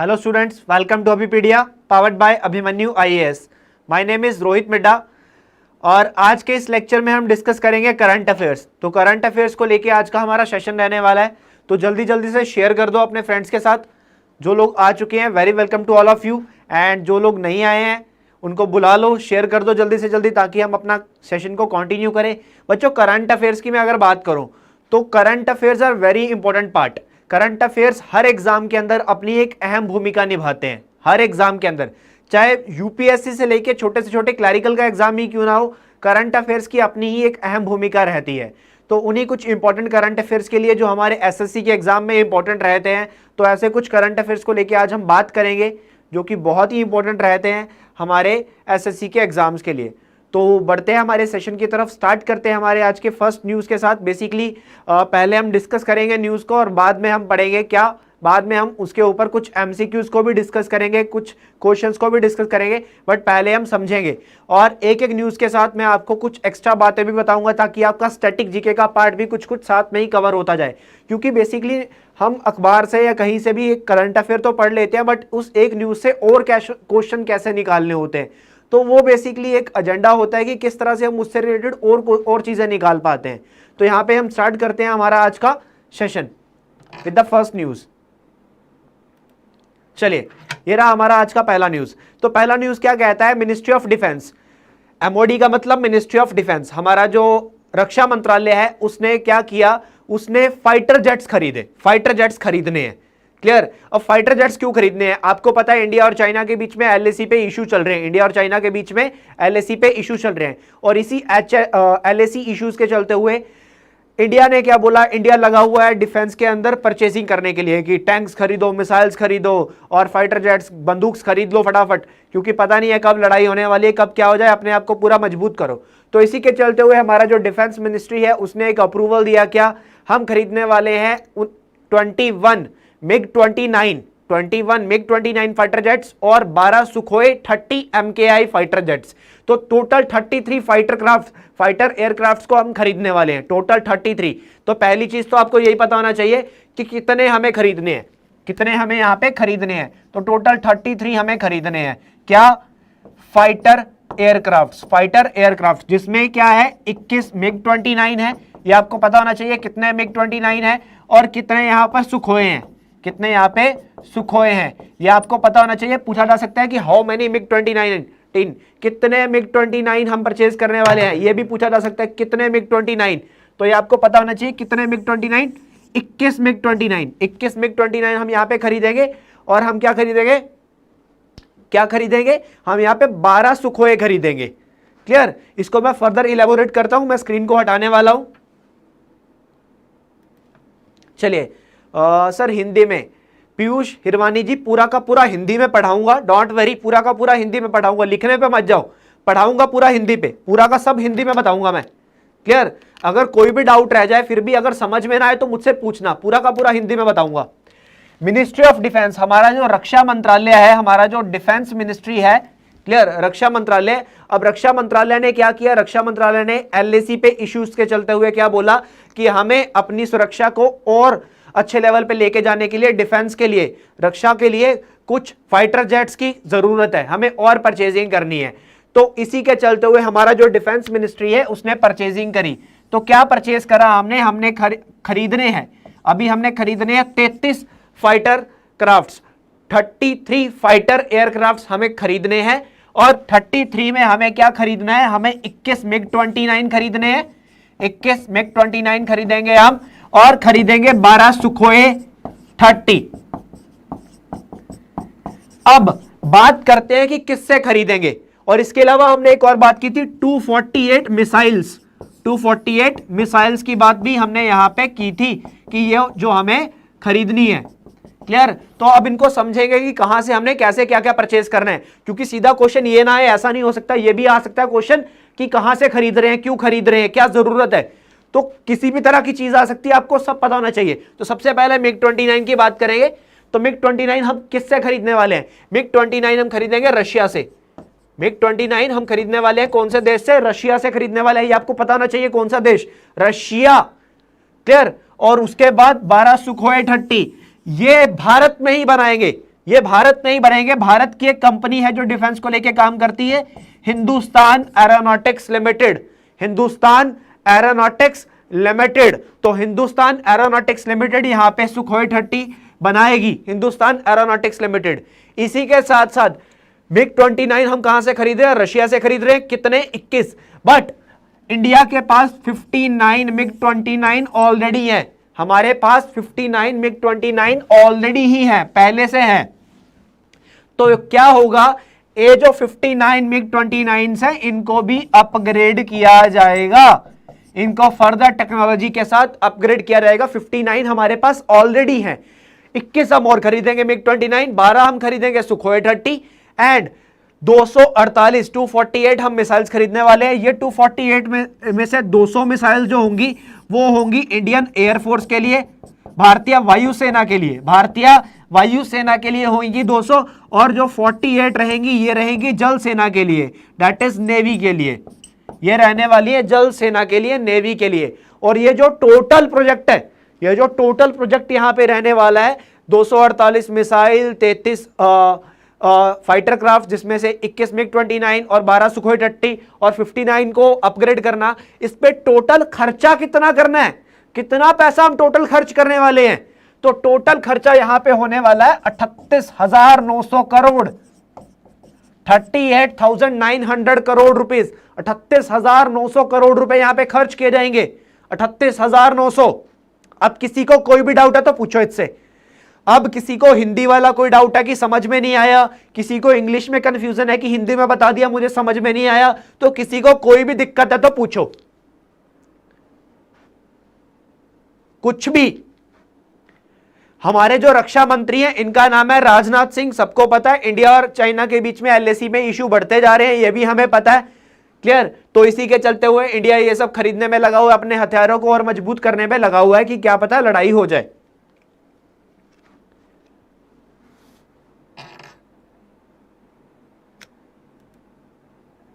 Hello students, welcome to Abhipedia powered by Abhimanyu IAS. My name is Rohit Midda और आज के इस लेक्चर में हम डिस्कस करेंगे करंट अफेयर्स। तो करंट अफेयर्स को लेके आज का हमारा सेशन रहने वाला है, तो जल्दी जल्दी से शेयर कर दो अपने फ्रेंड्स के साथ। जो लोग आ चुके हैं very welcome to all of you, and जो लोग नहीं आए हैं उनको बुला लो, शेयर कर दो जल्दी से जल्दी ताकि हम अपना सेशन को कंटिन्यू करें। बच्चों, करंट अफेयर्स की मैं अगर बात करूं तो current affairs are very important part. Current affairs हर एग्जाम के अंदर अपनी एक अहम भूमिका निभाते हैं। हर एग्जाम के अंदर, चाहे यूपीएससी से लेके छोटे से छोटे क्लैरिकल का एग्जाम ही क्यों ना हो, करंट अफेयर्स की अपनी ही एक अहम भूमिका रहती है। तो उन्हीं कुछ इंपॉर्टेंट करंट अफेयर्स के लिए जो हमारे एसएससी के एग्जाम में इंपॉर्टेंट रहते हैं, तो ऐसे कुछ करंट अफेयर्स को लेके आज हम बात करेंगे जो कि बहुत ही इंपॉर्टेंट रहते हैं हमारे एसएससी के एग्जाम्स के लिए। तो बढ़ते हैं हमारे सेशन की तरफ, स्टार्ट करते हैं हमारे आज के फर्स्ट न्यूज़ के साथ। बेसिकली पहले हम डिस्कस करेंगे न्यूज़ को और बाद में हम पढ़ेंगे क्या, बाद में हम उसके ऊपर कुछ एमसीक्यूज को भी डिस्कस करेंगे, कुछ क्वेश्चंस को भी डिस्कस करेंगे, बट पहले हम समझेंगे और एक एक न्यूज़ के साथ मैं आपको कुछ एक्स्ट्रा बातें भी बताऊंगा ताकि आपका स्टैटिक जीके का पार्ट भी कुछ कुछ साथ में ही कवर होता जाए। क्योंकि बेसिकली हम अखबार से या कहीं से भी एक करंट अफेयर तो पढ़ लेते हैं, बट उस एक न्यूज़ से और क्वेश्चन कैसे निकालने होते हैं, तो वो बेसिकली एक एजेंडा होता है कि किस तरह से हम उससे रिलेटेड और चीज़ें निकाल पाते हैं। तो यहाँ पे हम स्टार्ट करते हैं हमारा आज का session with the first news. चलिए, ये रहा हमारा आज का पहला न्यूज़। तो पहला न्यूज़ क्या कहता है, मिनिस्ट्री ऑफ डिफेंस, एमओडी का मतलब मिनिस्ट्री ऑफ डिफेंस, हमारा जो रक्षा मंत्रालय है उसने क्या किया, उसने फाइटर जेट्स खरीदे। फाइटर जेट्स खरीदने हैं, क्लियर। अब फाइटर जेट्स क्यों खरीदने हैं, आपको पता है इंडिया और चाइना के बीच में एलएसी पे इशू चल रहे हैं। इंडिया और चाइना के बीच में एलएसी पे इशू चल रहे हैं और इसी एलएसी इश्यूज के चलते हुए इंडिया ने क्या बोला, इंडिया लगा हुआ है डिफेंस के अंदर परचेसिंग करने के लिए कि टैंक्स खरीदो, मिसाइल्स खरीदो और फाइटर जेट्स, बंदूक खरीद लो फटाफट, क्योंकि पता नहीं है कब लड़ाई होने वाली है, कब क्या हो जाए, अपने आप को पूरा मजबूत करो। तो इसी के चलते हुए हमारा जो डिफेंस मिनिस्ट्री है उसने एक अप्रूवल दिया, क्या, हम खरीदने वाले हैं 21 मिग 29 फाइटर जेट्स और 12 सुखोई 30 MKI फाइटर जेट्स। तो टोटल 33 फाइटर एयरक्राफ्ट्स को हम खरीदने वाले हैं, टोटल 33। तो पहली चीज तो आपको यही पता होना चाहिए कि कितने हमें खरीदने हैं, कितने हमें यहाँ पे खरीदने हैं। तो टोटल 33 हमें खरीदने हैं, क्या, फाइटर एयरक्राफ्ट, जिसमें क्या है 21 मिग 29 है, ये आपको पता होना चाहिए कितने मिग 29 है और कितने यहाँ पर सुखोए हैं, कितने यहाँ पे सुखोए हैं, ये आपको पता होना चाहिए। पूछा जा सकता है कि हाउ मेनी मिग 29, कितने मिग 29 हम परचेज करने वाले हैं, ये भी पूछा जा सकता है कितने मिग 29। तो ये आपको पता होना चाहिए कितने मिग 29, 21 मिग 29 हम यहाँ पे खरीदेंगे। और हम क्या खरीदेंगे, हम यहाँ पे 12 सुखोए खरीदेंगे, क्लियर। इसको मैं फर्दर इलेबोरेट करता हूं, मैं स्क्रीन को हटाने वाला हूं। चलिए सर, हिंदी में पीयूष हिरवानी जी पूरा का पूरा हिंदी में पढ़ाऊंगा, डोंट वरी, पूरा का पूरा हिंदी में पढ़ाऊंगा, लिखने पे मत जाओ, पढ़ाऊंगा पूरा हिंदी पे, पूरा का सब हिंदी में बताऊंगा मैं, क्लियर। अगर कोई भी डाउट रह जाए, फिर भी अगर समझ में ना आए तो मुझसे पूछना, पूरा का पूरा हिंदी में बताऊंगा। मिनिस्ट्री ऑफ डिफेंस, हमारा जो रक्षा मंत्रालय है, हमारा जो डिफेंस मिनिस्ट्री है, क्लियर, रक्षा मंत्रालय। अब रक्षा मंत्रालय ने क्या किया, रक्षा मंत्रालय ने एलएसी पे इश्यूज के चलते हुए क्या बोला कि हमें अपनी सुरक्षा को और अच्छे लेवल पे लेके जाने के लिए, डिफेंस के लिए, रक्षा के लिए कुछ फाइटर जेट्स की जरूरत है, हमें और परचेजिंग करनी है। तो इसी के चलते हुए हमारा जो डिफेंस मिनिस्ट्री है उसने परचेजिंग करी। तो क्या परचेज करा हमने खरीदने हैं, अभी हमने खरीदने हैं 33 फाइटर क्राफ्ट्स, 33 फाइटर एयरक्राफ्ट्स हमें खरीदने हैं। और 33 में हमें क्या खरीदना है, हमें 21 मिग 29 खरीदने हैं, 21 मिग 29 खरीदेंगे हम और खरीदेंगे 12 सुखोए 30। अब बात करते हैं कि किससे खरीदेंगे, और इसके अलावा हमने एक और बात की थी 248 मिसाइल्स की बात भी हमने यहां पे की थी कि ये जो हमें खरीदनी है, क्लियर। तो अब इनको समझेंगे कि कहां से हमने कैसे क्या क्या परचेज करना है, क्योंकि सीधा क्वेश्चन ये ना है, ऐसा नहीं हो सकता, ये भी आ सकता है क्वेश्चन कि कहां से खरीद रहे हैं, क्यों खरीद रहे हैं, क्या जरूरत है। तो किसी भी तरह की चीज आ सकती है, आपको सब पता होना चाहिए। तो सबसे पहले मिग 29 की बात करेंगे। तो मिग 29 हम किससे खरीदने वाले हैं, मिग 29 हम खरीदेंगे रशिया से। मिग 29 हम खरीदने वाले हैं कौन से देश से, रशिया से खरीदने वाले हैं, ये आपको पता होना चाहिए कौन सा देश, रशिया, क्लियर। और उसके बाद 12 सुखोई 30 ये भारत में ही बनाएंगे, ये भारत नहीं बनेंगे, भारत की एक कंपनी है जो डिफेंस को लेके काम करती है, Hindustan aeronautics limited, Hindustan aeronautics limited. तो हिंदुस्तान एरोनॉटिक्स लिमिटेड यहां पे सुखोई 30 बनाएगी, हिंदुस्तान एरोनॉटिक्स लिमिटेड। इसी के साथ साथ मिग 29 हम कहां से खरीद रहे हैं? रशिया से खरीद रहे हैं। कितने? 21। बट इंडिया के पास 59 मिग 29 ऑलरेडी है, हमारे पास 59 मिग 29 ऑलरेडी ही है, पहले से है। तो क्या होगा, ये जो 59 मिग 29 है इनको भी अपग्रेड किया जाएगा, इनको फर्दर टेक्नोलॉजी के साथ अपग्रेड किया जाएगा। 59 हमारे पास ऑलरेडी है, 21 हम और खरीदेंगे मिग 29, 12 हम खरीदेंगे सुखोई 30 एंड 248 248 हम मिसाइल्स खरीदने वाले हैं। ये 248 में से 200 मिसाइल जो होंगी वो होंगी इंडियन एयरफोर्स के लिए, भारतीय वायुसेना के लिए, भारतीय वायुसेना के लिए होंगी 200, और जो 48 रहेंगी ये रहेंगी जल सेना के लिए, दैट इज नेवी के लिए, ये रहने वाली है जल सेना के लिए, नेवी के लिए। और ये जो टोटल प्रोजेक्ट है, ये जो टोटल प्रोजेक्ट यहां पे रहने वाला है, 248 मिसाइल, 33 फाइटर क्राफ्ट, जिसमें से 21 मिग 29 और 12 सुखोई 30 और 59 को अपग्रेड करना, इस पे टोटल खर्चा कितना करना है, कितना पैसा हम टोटल खर्च करने वाले हैं? तो टोटल खर्चा यहां पे होने वाला है 38,900 करोड़, 38,900 करोड़ रुपीस, 38,900 करोड़ रुपए यहां पे खर्च किए जाएंगे, 38,900। अब किसी को कोई भी डाउट है तो पूछो इससे। अब किसी को हिंदी वाला कोई डाउट है कि समझ में नहीं आया, किसी को इंग्लिश में कंफ्यूजन है कि हिंदी में बता दिया मुझे समझ में नहीं आया, तो किसी को कोई भी दिक्कत है तो पूछो, कुछ भी। हमारे जो रक्षा मंत्री हैं इनका नाम है राजनाथ सिंह, सबको पता है। इंडिया और चाइना के बीच में एलएसी में इश्यू बढ़ते जा रहे हैं, ये भी हमें पता है, क्लियर। तो इसी के चलते हुए इंडिया ये सब खरीदने में लगा हुआ है, अपने हथियारों को और मजबूत करने में लगा हुआ है कि क्या पता लड़ाई हो जाए।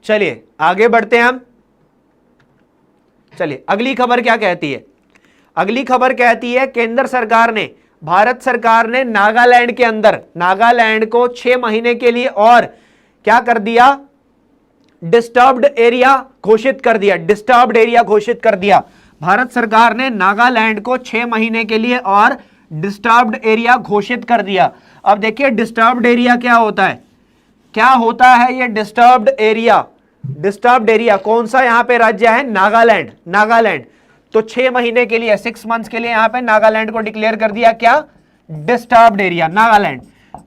चलिए आगे बढ़ते हैं हम। चलिए अगली खबर क्या कहती है? अगली खबर कहती है केंद्र सरकार ने, भारत सरकार ने नागालैंड के अंदर, नागालैंड को 6 महीने के लिए और क्या कर दिया? डिस्टर्ब्ड एरिया घोषित कर दिया, डिस्टर्ब्ड एरिया घोषित कर दिया। भारत सरकार ने नागालैंड को 6 महीने के लिए और डिस्टर्ब्ड एरिया घोषित कर दिया। अब देखिए डिस्टर्ब्ड एरिया क्या होता है, क्या होता है ये डिस्टर्ब्ड एरिया? डिस्टर्ब्ड एरिया कौन सा यहां पे राज्य है? नागालैंड, नागालैंड। तो 6 महीने के लिए, 6 मंथ्स के लिए यहां पे नागालैंड को डिक्लेयर कर दिया क्या? Disturbed area, Nagaland.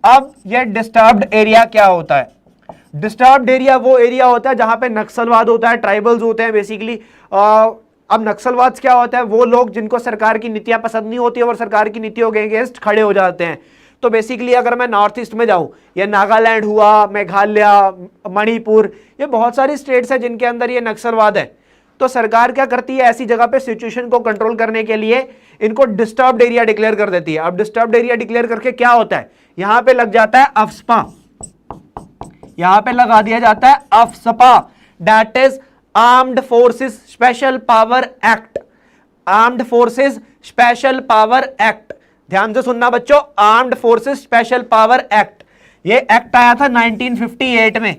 अब ये डिस्टर्ब्ड एरिया क्या होता है? डिस्टर्ब्ड एरिया वो एरिया होता है जहां पे नक्सलवाद होता है, ट्राइबल्स होते हैं बेसिकली। अब नक्सलवाद क्या होता है? वो लोग जिनको सरकार की नीतियां पसंद नहीं होती और सरकार की नीतियों के अगेंस्ट खड़े हो जाते हैं। तो बेसिकली अगर मैं नॉर्थ ईस्ट में जाऊं, ये नागालैंड हुआ, मेघालय, मणिपुर, ये बहुत सारी स्टेट्स हैं जिनके अंदर ये नक्सलवाद है। तो सरकार क्या करती है, ऐसी जगह पे सिचुएशन को कंट्रोल करने के लिए इनको डिस्टर्ब्ड एरिया डिक्लेयर कर देती है। अब डिस्टर्ब्ड एरिया डिक्लेयर करके क्या होता है, यहां पे लग जाता है अफस्पा, यहां पे लगा दिया जाता है AFSPA, that is armed forces special power act, armed forces special power act. ध्यान से सुनना बच्चों, armed forces special power act, ये एक्ट आया था 1958 में,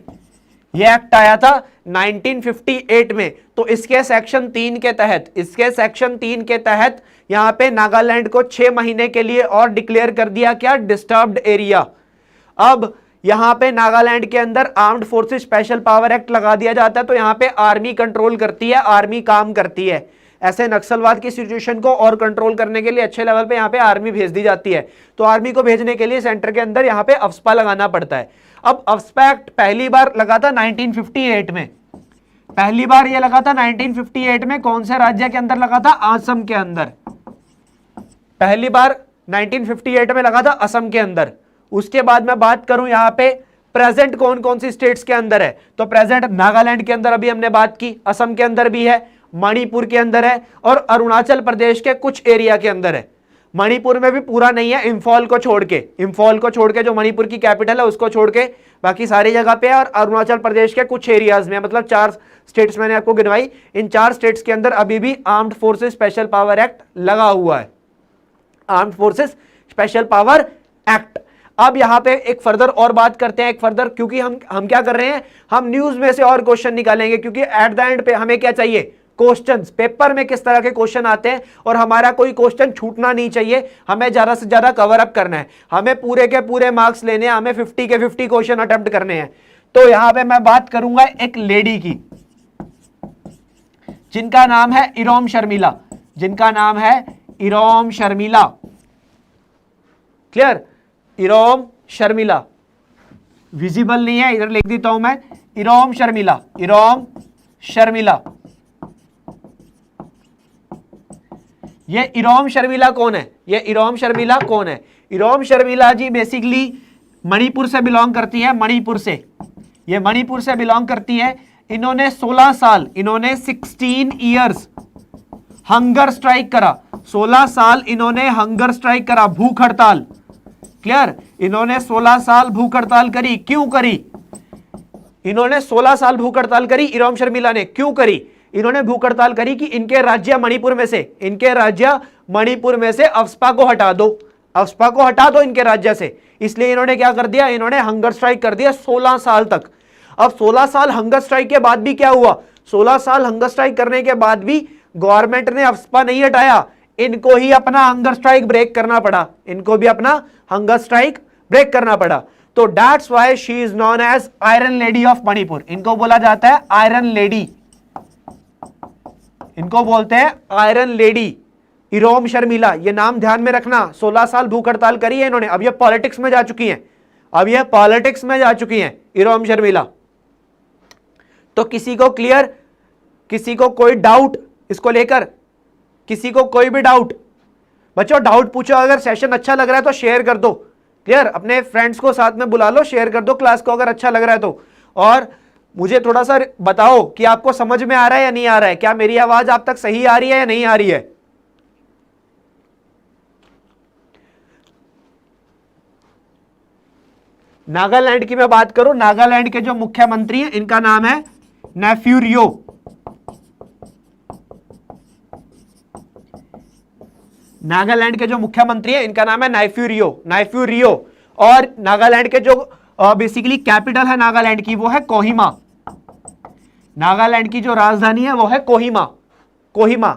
ये एक्ट आया था 1958 में। तो इसके सेक्शन 3 के तहत, इसके सेक्शन 3 के तहत यहां पे नागालैंड को 6 महीने के लिए और डिक्लेयर कर दिया क्या? Disturbed area. अब यहां पे नागालैंड के अंदर armed forces special power act लगा दिया जाता है, तो यहां पे आर्मी कंट्रोल करती है, आर्मी काम करती है। ऐसे नक्सलवाद की सिचुएशन को और कंट्रोल करने के लिए अच्छे लेवल पे यहां पे आर्मी भेज दी जाती है। तो आर्मी को भेजने के लिए सेंटर के अंदर यहां पे अफस्पा लगाना पड़ता है। अब अफस्पा एक्ट पहली बार लगा था 1958 में, पहली बार ये लगा था 1958 में। कौन से राज्य के अंदर लगा था? असम के अंदर। पहली बार 1958 में लगा था असम के अंदर। उसके बाद मैं बात करूं यहां पे प्रेजेंट कौन कौन सी स्टेट्स के अंदर है, तो प्रेजेंट नागालैंड के अंदर अभी हमने बात की, असम के अंदर भी है, मणिपुर के अंदर है और अरुणाचल प्रदेश के कुछ एरिया के अंदर है। मणिपुर में भी पूरा नहीं है, इंफॉल को छोड़ के, इंफॉल को छोड़ के जो मणिपुर की कैपिटल है उसको छोड़ के बाकी सारी जगह पे है। और अरुणाचल प्रदेश के कुछ एरियाज में, मतलब 4 स्टेट्स मैंने आपको गिनवाई, इन 4 स्टेट्स के अंदर अभी भी armed forces special power act लगा हुआ है, armed forces special power act. अब यहां पे एक फर्दर और बात करते हैं, एक फर्दर, क्योंकि हम क्या कर रहे हैं, हम न्यूज में से और क्वेश्चन निकालेंगे, क्योंकि एट द एंड पे हमें क्या चाहिए, क्वेश्चंस, पेपर में किस तरह के क्वेश्चन आते हैं और हमारा कोई क्वेश्चन छूटना नहीं चाहिए, हमें ज्यादा से ज्यादा कवर अप करना है, हमें पूरे के पूरे मार्क्स लेने हैं, हमें 50 के 50 क्वेश्चन अटेम्प्ट करने हैं। तो यहां पे मैं बात करूंगा एक लेडी की, जिनका नाम है इरोम शर्मिला, जिनका नाम है इरोम शर्मिला। क्लियर, इरोम शर्मिला, विजिबल नहीं है, इधर लिख देता हूं मैं, इरोम शर्मिला, इरोम शर्मिला। ये इरोम शर्मिला कौन है, ये इरोम शर्मिला कौन है? इरोम शर्मिला जी बेसिकली मणिपुर से बिलोंग करती है, मणिपुर से, ये मणिपुर से बिलोंग करती है। इन्होंने 16 साल, इन्होंने 16 ईयर्स हंगर स्ट्राइक करा, 16 साल इन्होंने हंगर स्ट्राइक करा, भूख हड़ताल। क्लियर, इन्होंने 16 साल भूख हड़ताल करी। क्यों करी इन्होंने 16 साल भूख हड़ताल करी? इरोम शर्मिला ने क्यों करी? इन्होंने भूख हड़ताल करी कि इनके राज्य मणिपुर में से, इनके राज्य मणिपुर में से अफ्स्पा को हटा दो, अफ्स्पा को हटा दो इनके राज्य से। इसलिए इन्होंने क्या कर दिया, इन्होंने हंगर स्ट्राइक कर दिया 16 साल तक। अब 16 साल हंगर स्ट्राइक के बाद भी क्या हुआ, 16 साल हंगर स्ट्राइक करने के बाद भी गवर्नमेंट ने अफ्स्पा नहीं हटाया, इनको ही अपना हंगर स्ट्राइक ब्रेक करना पड़ा, इनको भी अपना हंगर स्ट्राइक ब्रेक करना पड़ा। तो that's why she is known as iron lady of Manipur, इनको बोला जाता है आयरन लेडी, इनको बोलते हैं आयरन लेडी, इरोम शर्मिला। ये नाम ध्यान में रखना। 16 साल भूख हड़ताल करी है इन्होंने, अब ये पॉलिटिक्स में जा चुकी हैं, अब ये पॉलिटिक्स में जा चुकी हैं इरोम शर्मिला। तो किसी को क्लियर, किसी को कोई डाउट इसको लेकर, किसी को कोई भी डाउट? बच्चों डाउट पूछो, अगर सेशन अच्छा लग रहा है तो शेयर कर दो। क्लियर, अपने फ्रेंड्स को साथ में बुला लो, शेयर कर दो क्लास को अगर अच्छा लग रहा है तो। और मुझे थोड़ा सा बताओ कि आपको समझ में आ रहा है या नहीं आ रहा है, क्या मेरी आवाज आप तक सही आ रही है या नहीं आ रही है? नागालैंड की मैं बात करूं, नागालैंड के जो मुख्यमंत्री हैं इनका नाम है नेफ्यू रियो। नागालैंड के जो मुख्यमंत्री हैं इनका नाम है नेफ्यू रियो, नेफ्यू रियो। और नागालैंड के जो बेसिकली कैपिटल है नागालैंड की वो है कोहिमा, नागालैंड की जो राजधानी है वो है कोहिमा, कोहिमा।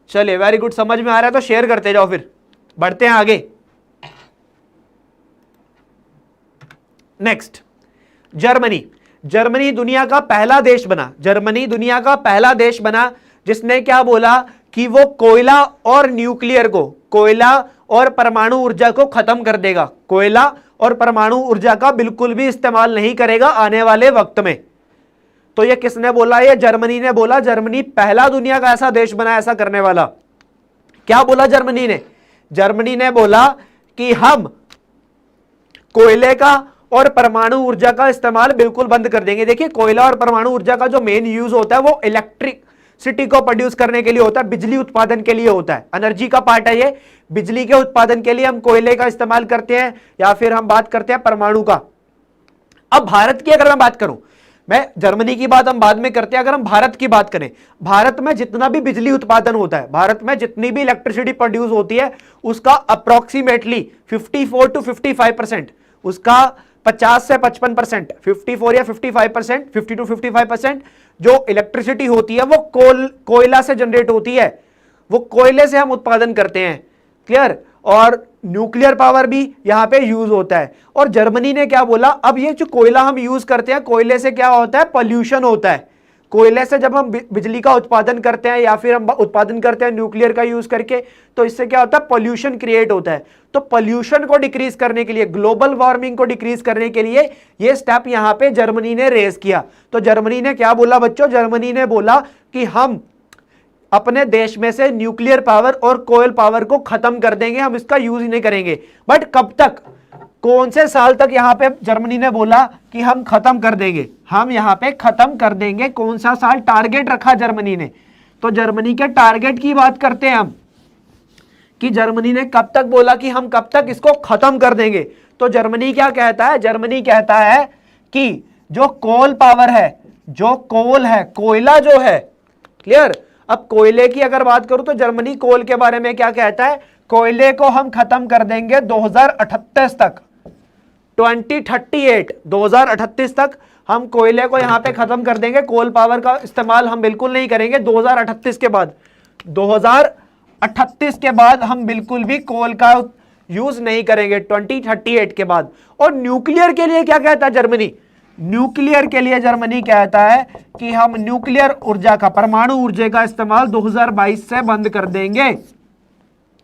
चलिए वेरी गुड, समझ में आ रहा है तो शेयर करते जाओ, फिर बढ़ते हैं आगे। Next, Germany. जर्मनी दुनिया का पहला देश बना, जर्मनी दुनिया का पहला देश बना जिसने क्या बोला कि वो कोयला और न्यूक्लियर को, कोयला और परमाणु ऊर्जा को खत्म कर देगा, कोयला और परमाणु ऊर्जा का बिल्कुल भी इस्तेमाल नहीं करेगा आने वाले वक्त में। तो ये किसने बोला? ये जर्मनी ने बोला। जर्मनी पहला दुनिया का ऐसा देश बना ऐसा करने वाला। क्या बोला जर्मनी ने? जर्मनी ने बोला कि हम कोयले का और परमाणु ऊर्जा का इस्तेमाल बिल्कुल बंद कर देंगे। देखिए कोयला और परमाणु ऊर्जा का जो मेन यूज होता है वो इलेक्ट्रिसिटी को प्रोड्यूस करने के लिए होता है, बिजली उत्पादन के लिए होता है, एनर्जी का पार्ट है ये। बिजली के उत्पादन के लिए हम कोयले का इस्तेमाल करते हैं या फिर हम बात करते हैं परमाणु का। अब भारत की अगर मैं बात करूं, मैं जर्मनी की बात हम बाद में करते हैं, अगर हम भारत की बात करें, भारत में जितना भी बिजली उत्पादन होता है, भारत में जितनी भी इलेक्ट्रिसिटी प्रोड्यूस होती है उसका अप्रोक्सीमेटली 54 to 55%, उसका 50 से 55%, 54 या 55%, 50 to 55% जो इलेक्ट्रिसिटी होती है वो कोयला से जनरेट होती है, वो कोयले से हम उत्पादन करते हैं। क्लियर? और न्यूक्लियर पावर भी यहां पे यूज होता है। और जर्मनी ने क्या बोला, अब ये जो कोयला हम यूज करते हैं, कोयले से क्या होता है? पॉल्यूशन होता है। कोयले से जब हम बिजली का उत्पादन करते हैं या फिर हम उत्पादन करते हैं न्यूक्लियर का यूज करके, तो इससे क्या होता है? पॉल्यूशन क्रिएट होता है। तो पॉल्यूशन को डिक्रीज करने के लिए, ग्लोबल वार्मिंग को डिक्रीज करने के लिए ये स्टेप यहां पे जर्मनी ने रेज किया। तो जर्मनी ने क्या बोला बच्चों? जर्मनी ने बोला कि हम अपने देश में से न्यूक्लियर पावर और कोयल पावर को खत्म कर देंगे, हम इसका यूज ही नहीं करेंगे। बट कब तक, कौन से साल तक यहां पे जर्मनी ने बोला कि हम खत्म कर देंगे, हम यहां पे खत्म कर देंगे? कौन सा साल टारगेट रखा जर्मनी ने? तो जर्मनी के टारगेट की बात करते हैं हम कि जर्मनी ने कब तक बोला कि हम कब तक इसको खत्म कर देंगे। तो जर्मनी क्या कहता है? जर्मनी कहता है कि जो कोल पावर है, जो कोल है, कोयला जो है, क्लियर? अब कोयले की अगर बात करूं तो जर्मनी कोल के बारे में क्या कहता है? कोयले को हम खत्म कर देंगे 2038 तक, 2038, 2038 तक हम कोयले को यहां पे खत्म कर देंगे। कोल पावर का इस्तेमाल हम बिल्कुल नहीं करेंगे 2038 के बाद। 2038 के बाद हम बिल्कुल भी कोल का यूज नहीं करेंगे, 2038 के बाद। और न्यूक्लियर के लिए क्या कहता है जर्मनी? न्यूक्लियर के लिए जर्मनी कहता है कि हम न्यूक्लियर ऊर्जा का, परमाणु ऊर्जा का इस्तेमाल 2022 से बंद कर देंगे।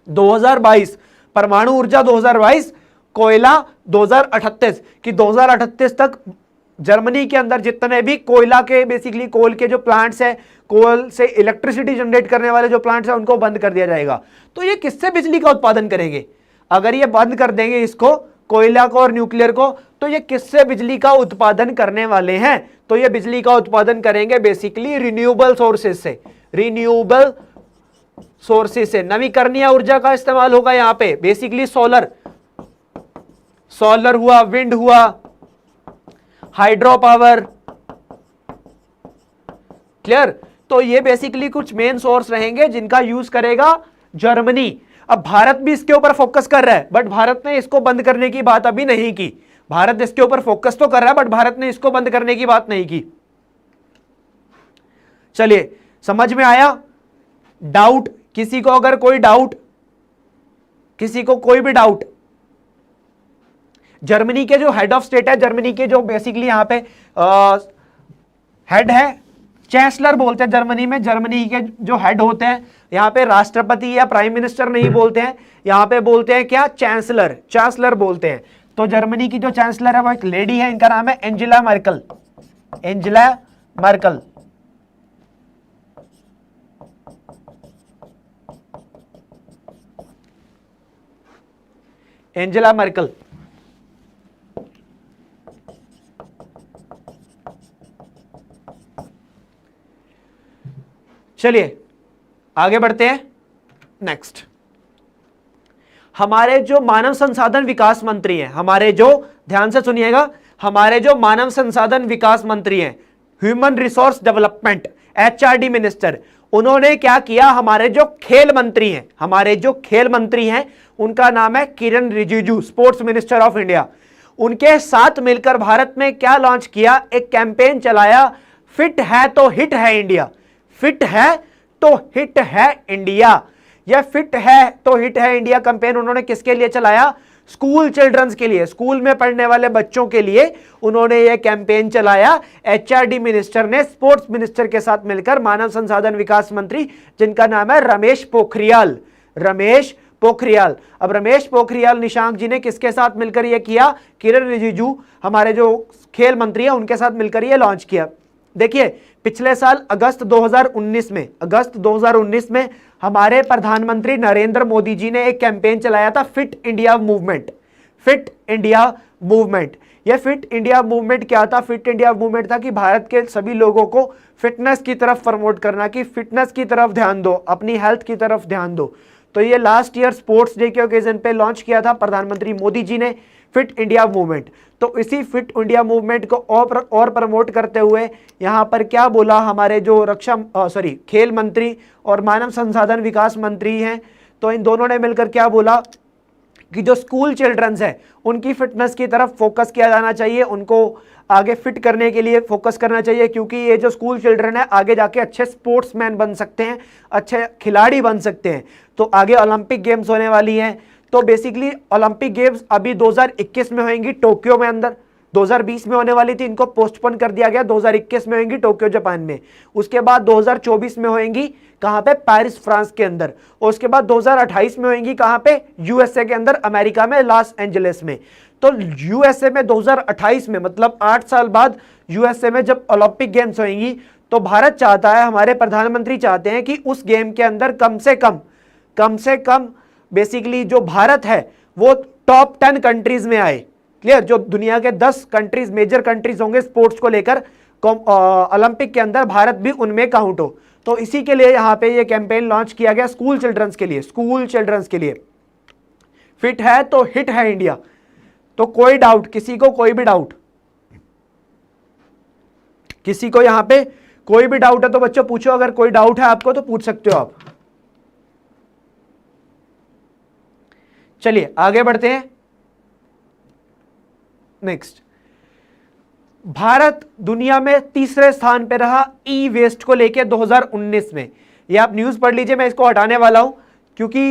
2022 परमाणु ऊर्जा, 2022 कोयला 2038, कि 2038 तक जर्मनी के अंदर जितने भी कोयला के, बेसिकली कोल के जो प्लांट्स है, कोल से इलेक्ट्रिसिटी जनरेट करने वाले जो प्लांट्स है, उनको बंद कर दिया जाएगा। तो ये किससे बिजली का उत्पादन करेंगे? अगर ये बंद कर देंगे इसको, कोयला को और न्यूक्लियर को, तो ये किससे बिजली का उत्पादन करने वाले हैं? तो ये बिजली का उत्पादन करेंगे बेसिकली रिन्यूएबल सोर्सेज से, रिन्यूएबल सोर्सेज से। नवीकरणीय ऊर्जा का इस्तेमाल होगा यहां पे, बेसिकली सोलर, सोलर हुआ, विंड हुआ, हाइड्रो पावर। क्लियर? तो ये बेसिकली कुछ मेन सोर्स रहेंगे जिनका यूज करेगा जर्मनी। अब भारत भी इसके ऊपर फोकस कर रहा है, बट भारत ने इसको बंद करने की बात अभी नहीं की। भारत इसके ऊपर फोकस तो कर रहा है, बट भारत ने इसको बंद करने की बात नहीं की। चलिए, समझ में आया? डाउट? किसी को अगर कोई डाउट, किसी को कोई भी डाउट? जर्मनी के जो हेड ऑफ स्टेट है, जर्मनी के जो बेसिकली यहां पे हेड है, चांसलर बोलते हैं जर्मनी में। जर्मनी के जो हेड होते हैं, यहां पे राष्ट्रपति या प्राइम मिनिस्टर नहीं बोलते हैं, यहां पे बोलते हैं क्या? चांसलर, चांसलर बोलते हैं। तो जर्मनी की जो चांसलर है वो एक लेडी है, इनका नाम है Angela Merkel, Angela Merkel. Angela Merkel. चलिए आगे बढ़ते हैं। नेक्स्ट, हमारे जो मानव संसाधन विकास मंत्री हैं, हमारे जो, ध्यान से सुनिएगा, हमारे जो मानव संसाधन विकास मंत्री हैं, human resource development, HRD minister, उन्होंने क्या किया? हमारे जो खेल मंत्री हैं, हमारे जो खेल मंत्री हैं, उनका नाम है Kiran Rijiju, sports minister of India. उनके साथ मिलकर भारत में क्या लॉन्च किया? एक कैंपेन चलाया, फिट है तो हिट है इंडिया। फिट है तो हिट है इंडिया। यह फिट है तो हिट है इंडिया कैंपेन उन्होंने किसके लिए चलाया? स्कूल चिल्ड्रंस के लिए, स्कूल में पढ़ने वाले बच्चों के लिए उन्होंने यह कैंपेन चलाया। एचआरडी मिनिस्टर ने स्पोर्ट्स मिनिस्टर के साथ मिलकर, मानव संसाधन विकास मंत्री जिनका नाम है रमेश पोखरियाल, रमेश पोखरियाल। अब रमेश पोखरियाल निशांक जी ने किसके साथ मिलकर यह किया? किरण रिजिजू, हमारे जो खेल मंत्री है, उनके साथ मिलकर यह लॉन्च किया। देखिए, पिछले साल अगस्त 2019 में, अगस्त 2019 में हमारे प्रधानमंत्री नरेंद्र मोदी जी ने एक कैंपेन चलाया था, fit India movement. Fit India movement, यह फिट इंडिया मूवमेंट क्या था? फिट इंडिया मूवमेंट था कि भारत के सभी लोगों को फिटनेस की तरफ प्रमोट करना, कि फिटनेस की तरफ ध्यान दो, अपनी हेल्थ की तरफ ध्यान दो। तो ये लास्ट ईयर स्पोर्ट्स डे के ओकेजन पे लॉन्च किया था प्रधानमंत्री मोदी जी ने, फिट इंडिया मूवमेंट। तो इसी फिट इंडिया मूवमेंट को और प्रमोट करते हुए यहाँ पर क्या बोला हमारे जो खेल मंत्री और मानव संसाधन विकास मंत्री हैं, तो इन दोनों ने मिलकर क्या बोला कि जो स्कूल चिल्ड्रंस है उनकी फिटनेस की तरफ फोकस किया जाना चाहिए, उनको आगे फिट करने के लिए फोकस करना चाहिए, क्योंकि ये जो स्कूल चिल्ड्रन है आगे जाके अच्छे स्पोर्ट्समैन बन सकते हैं, अच्छे खिलाड़ी बन सकते हैं। तो आगे ओलंपिक गेम्स होने वाली हैं, तो बेसिकली ओलंपिक गेम्स अभी 2021 में होंगी टोक्यो में अंदर, 2020 में होने वाली थी, इनको पोस्टपोन कर दिया गया, 2021 में होंगी टोक्यो जापान में। उसके बाद 2024 में होंगी कहां पे? पेरिस फ्रांस के अंदर। और उसके बाद 2028 में होंगी कहां पे? यूएसए के अंदर, अमेरिका में, लॉस एंजलिस में। तो यूएसए में 2028 में, मतलब 8 साल बाद यूएसए में जब ओलंपिक गेम्स होंगी, तो भारत चाहता है, हमारे प्रधानमंत्री चाहते हैं कि उस गेम के अंदर कम से कम बेसिकली जो भारत है वो टॉप 10 कंट्रीज में आए। क्लियर? जो दुनिया के 10 कंट्रीज, मेजर कंट्रीज होंगे स्पोर्ट्स को लेकर ओलंपिक के अंदर, भारत भी उनमें काउंट हो। तो इसी के लिए यहां पे ये कैंपेन लॉन्च किया गया स्कूल चिल्ड्रंस के लिए, स्कूल चिल्ड्रंस के लिए। फिट है तो हिट है इंडिया। तो कोई डाउट, किसी को कोई भी डाउट, किसी को यहां पे कोई भी डाउट है तो बच्चों पूछो, अगर कोई डाउट है आपको तो पूछ सकते हो आप। चलिए आगे बढ़ते हैं। नेक्स्ट, भारत दुनिया में तीसरे स्थान पर रहा ई वेस्ट को लेकर 2019 में। ये आप न्यूज पढ़ लीजिए, मैं इसको हटाने वाला हूं क्योंकि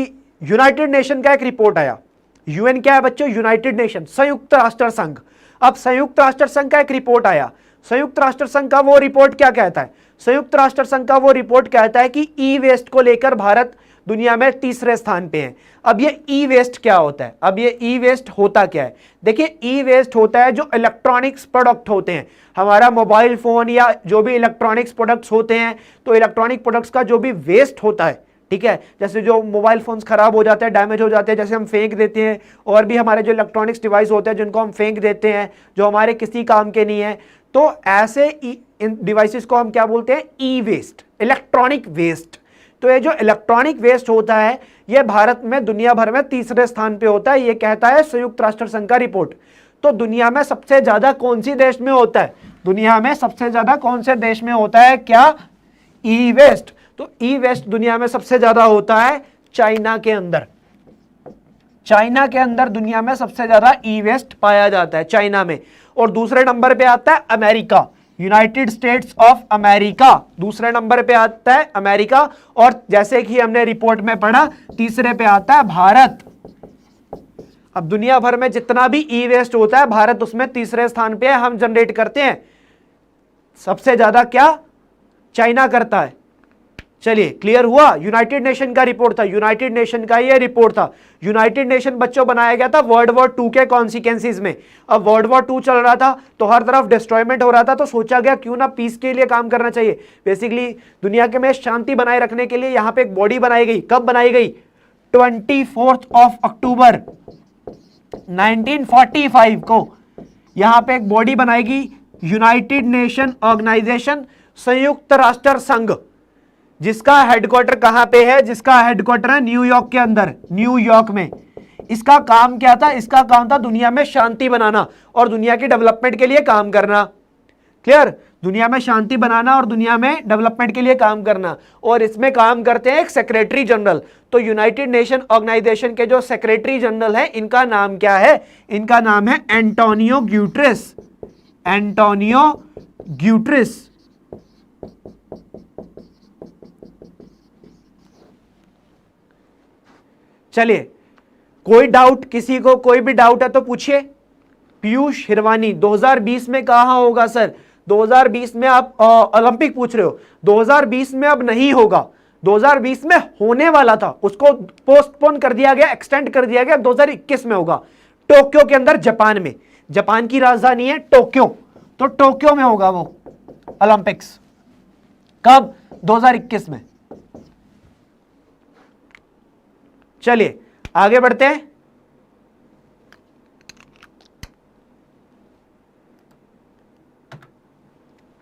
यूनाइटेड नेशन का एक रिपोर्ट आया। यूएन क्या है बच्चों? यूनाइटेड नेशन, संयुक्त राष्ट्र संघ। अब संयुक्त राष्ट्र संघ का एक रिपोर्ट आया। संयुक्त राष्ट्र संघ का वो रिपोर्ट क्या कहता है? संयुक्त राष्ट्र संघ का वो रिपोर्ट कहता है कि ई वेस्ट को लेकर भारत दुनिया में तीसरे स्थान पे है। अब ये ई वेस्ट क्या होता है? अब ये ई वेस्ट होता क्या है? देखिए, ई वेस्ट होता है जो इलेक्ट्रॉनिक्स प्रोडक्ट होते हैं, हमारा मोबाइल फोन या जो भी इलेक्ट्रॉनिक्स प्रोडक्ट्स होते हैं, तो इलेक्ट्रॉनिक प्रोडक्ट्स का जो भी वेस्ट होता है, ठीक है, जैसे जो मोबाइल फोन्स खराब हो जाते हैं, डैमेज हो जाते हैं, जैसे हम फेंक देते हैं, और भी हमारे जो इलेक्ट्रॉनिक्स डिवाइस होते हैं जिनको हम फेंक देते हैं, जो हमारे किसी काम के नहीं है, तो ऐसे इन डिवाइसेस को हम क्या बोलते हैं? ई वेस्ट, इलेक्ट्रॉनिक वेस्ट। तो ये जो इलेक्ट्रॉनिक वेस्ट होता है ये भारत में दुनिया भर में तीसरे स्थान पे होता है, ये कहता है संयुक्त राष्ट्र संघ का रिपोर्ट। तो दुनिया में सबसे ज्यादा कौन सी देश में होता है? दुनिया में सबसे ज्यादा कौन से देश में होता है? क्या? ई वेस्ट। तो ई वेस्ट दुनिया में सबसे ज्यादा होता है चाइना के अंदर। चाइना के अंदर दुनिया में सबसे ज्यादा ई वेस्ट पाया जाता है, चाइना में। और दूसरे नंबर पे आता है America, United states of America, दूसरे नंबर पे आता है अमेरिका। और जैसे कि हमने रिपोर्ट में पढ़ा, तीसरे पे आता है भारत। अब दुनिया भर में जितना भी ई वेस्ट होता है, भारत उसमें तीसरे स्थान पे है, हम जनरेट करते हैं। सबसे ज्यादा क्या चाइना करता है। चलिए, क्लियर हुआ? यूनाइटेड नेशन का रिपोर्ट था, यूनाइटेड नेशन का ये रिपोर्ट था। यूनाइटेड नेशन बच्चों बनाया गया था वर्ल्ड वॉर 2 के कॉन्सिक्वेंसेस में। अब वर्ल्ड वॉर 2 चल रहा था तो हर तरफ डिस्ट्रॉयमेंट हो रहा था, तो सोचा गया क्यों ना पीस के लिए काम करना चाहिए। बेसिकली दुनिया के में शांति बनाए रखने के लिए यहां पे एक बॉडी बनाई गई। कब बनाई गई? 24 अक्टूबर 1945 को यहां पे एक बॉडी बनाएगी, यूनाइटेड नेशन ऑर्गेनाइजेशन, संयुक्त राष्ट्र संघ, जिसका हेडक्वार्टर कहां पे है? जिसका हेडक्वार्टर है न्यूयॉर्क के अंदर, न्यूयॉर्क में। इसका काम क्या था? इसका काम था दुनिया में शांति बनाना और दुनिया की डेवलपमेंट के लिए काम करना। क्लियर? दुनिया में शांति बनाना और दुनिया में डेवलपमेंट के लिए काम करना। और इसमें काम करते हैं एक सेक्रेटरी जनरल। तो यूनाइटेड नेशन ऑर्गेनाइजेशन के जो सेक्रेटरी जनरल है, इनका नाम क्या है? इनका नाम है एंटोनियो ग्यूटेरेस। Antonio Guterres. चलिए, कोई डाउट? किसी को कोई भी डाउट है तो पूछिए। पीयूष हिरवानी, 2020 में कहां होगा सर? 2020 में आप ओलंपिक पूछ रहे हो? 2020 में अब नहीं होगा, 2020 में होने वाला था, उसको पोस्टपोन कर दिया गया, एक्सटेंड कर दिया गया, 2021 में होगा टोक्यो के अंदर, जापान में। जापान की राजधानी है टोक्यो, तो टोक्यो में होगा वो ओलंपिक्स। कब? 2021 में। चलिए आगे बढ़ते हैं।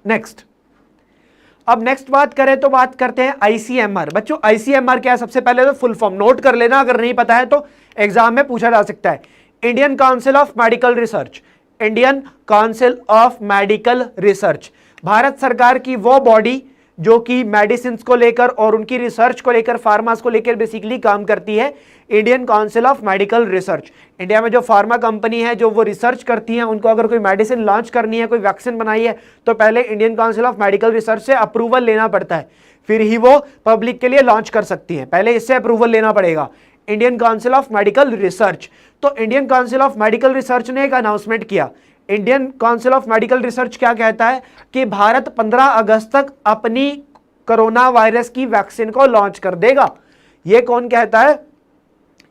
नेक्स्ट, अब नेक्स्ट बात करें तो बात करते हैं आईसीएमआर। बच्चों आईसीएमआर क्या है? सबसे पहले तो फुल फॉर्म नोट कर लेना, अगर नहीं पता है तो एग्जाम में पूछा जा सकता है। Indian council of medical research. Indian council of medical research Bharat सरकार की वो बॉडी जो कि मेडिसिन को लेकर और उनकी रिसर्च को लेकर, फार्मास को लेकर बेसिकली काम करती है। Indian council of medical research. India में जो फार्मा कंपनी है जो वो रिसर्च करती है, उनको अगर कोई मेडिसिन लॉन्च करनी है, कोई वैक्सीन बनाई है, तो पहले Indian council of medical research से अप्रूवल लेना पड़ता है, फिर ही वो पब्लिक के लिए लॉन्च कर सकती है। पहले इससे अप्रूवल लेना पड़ेगा, Indian council of medical research. तो Indian council of medical research ने एक अनाउंसमेंट किया। Indian council of medical research क्या कहता है कि भारत 15 अगस्त तक अपनी कोरोना वायरस की वैक्सीन को लॉन्च कर देगा। ये कौन कहता है?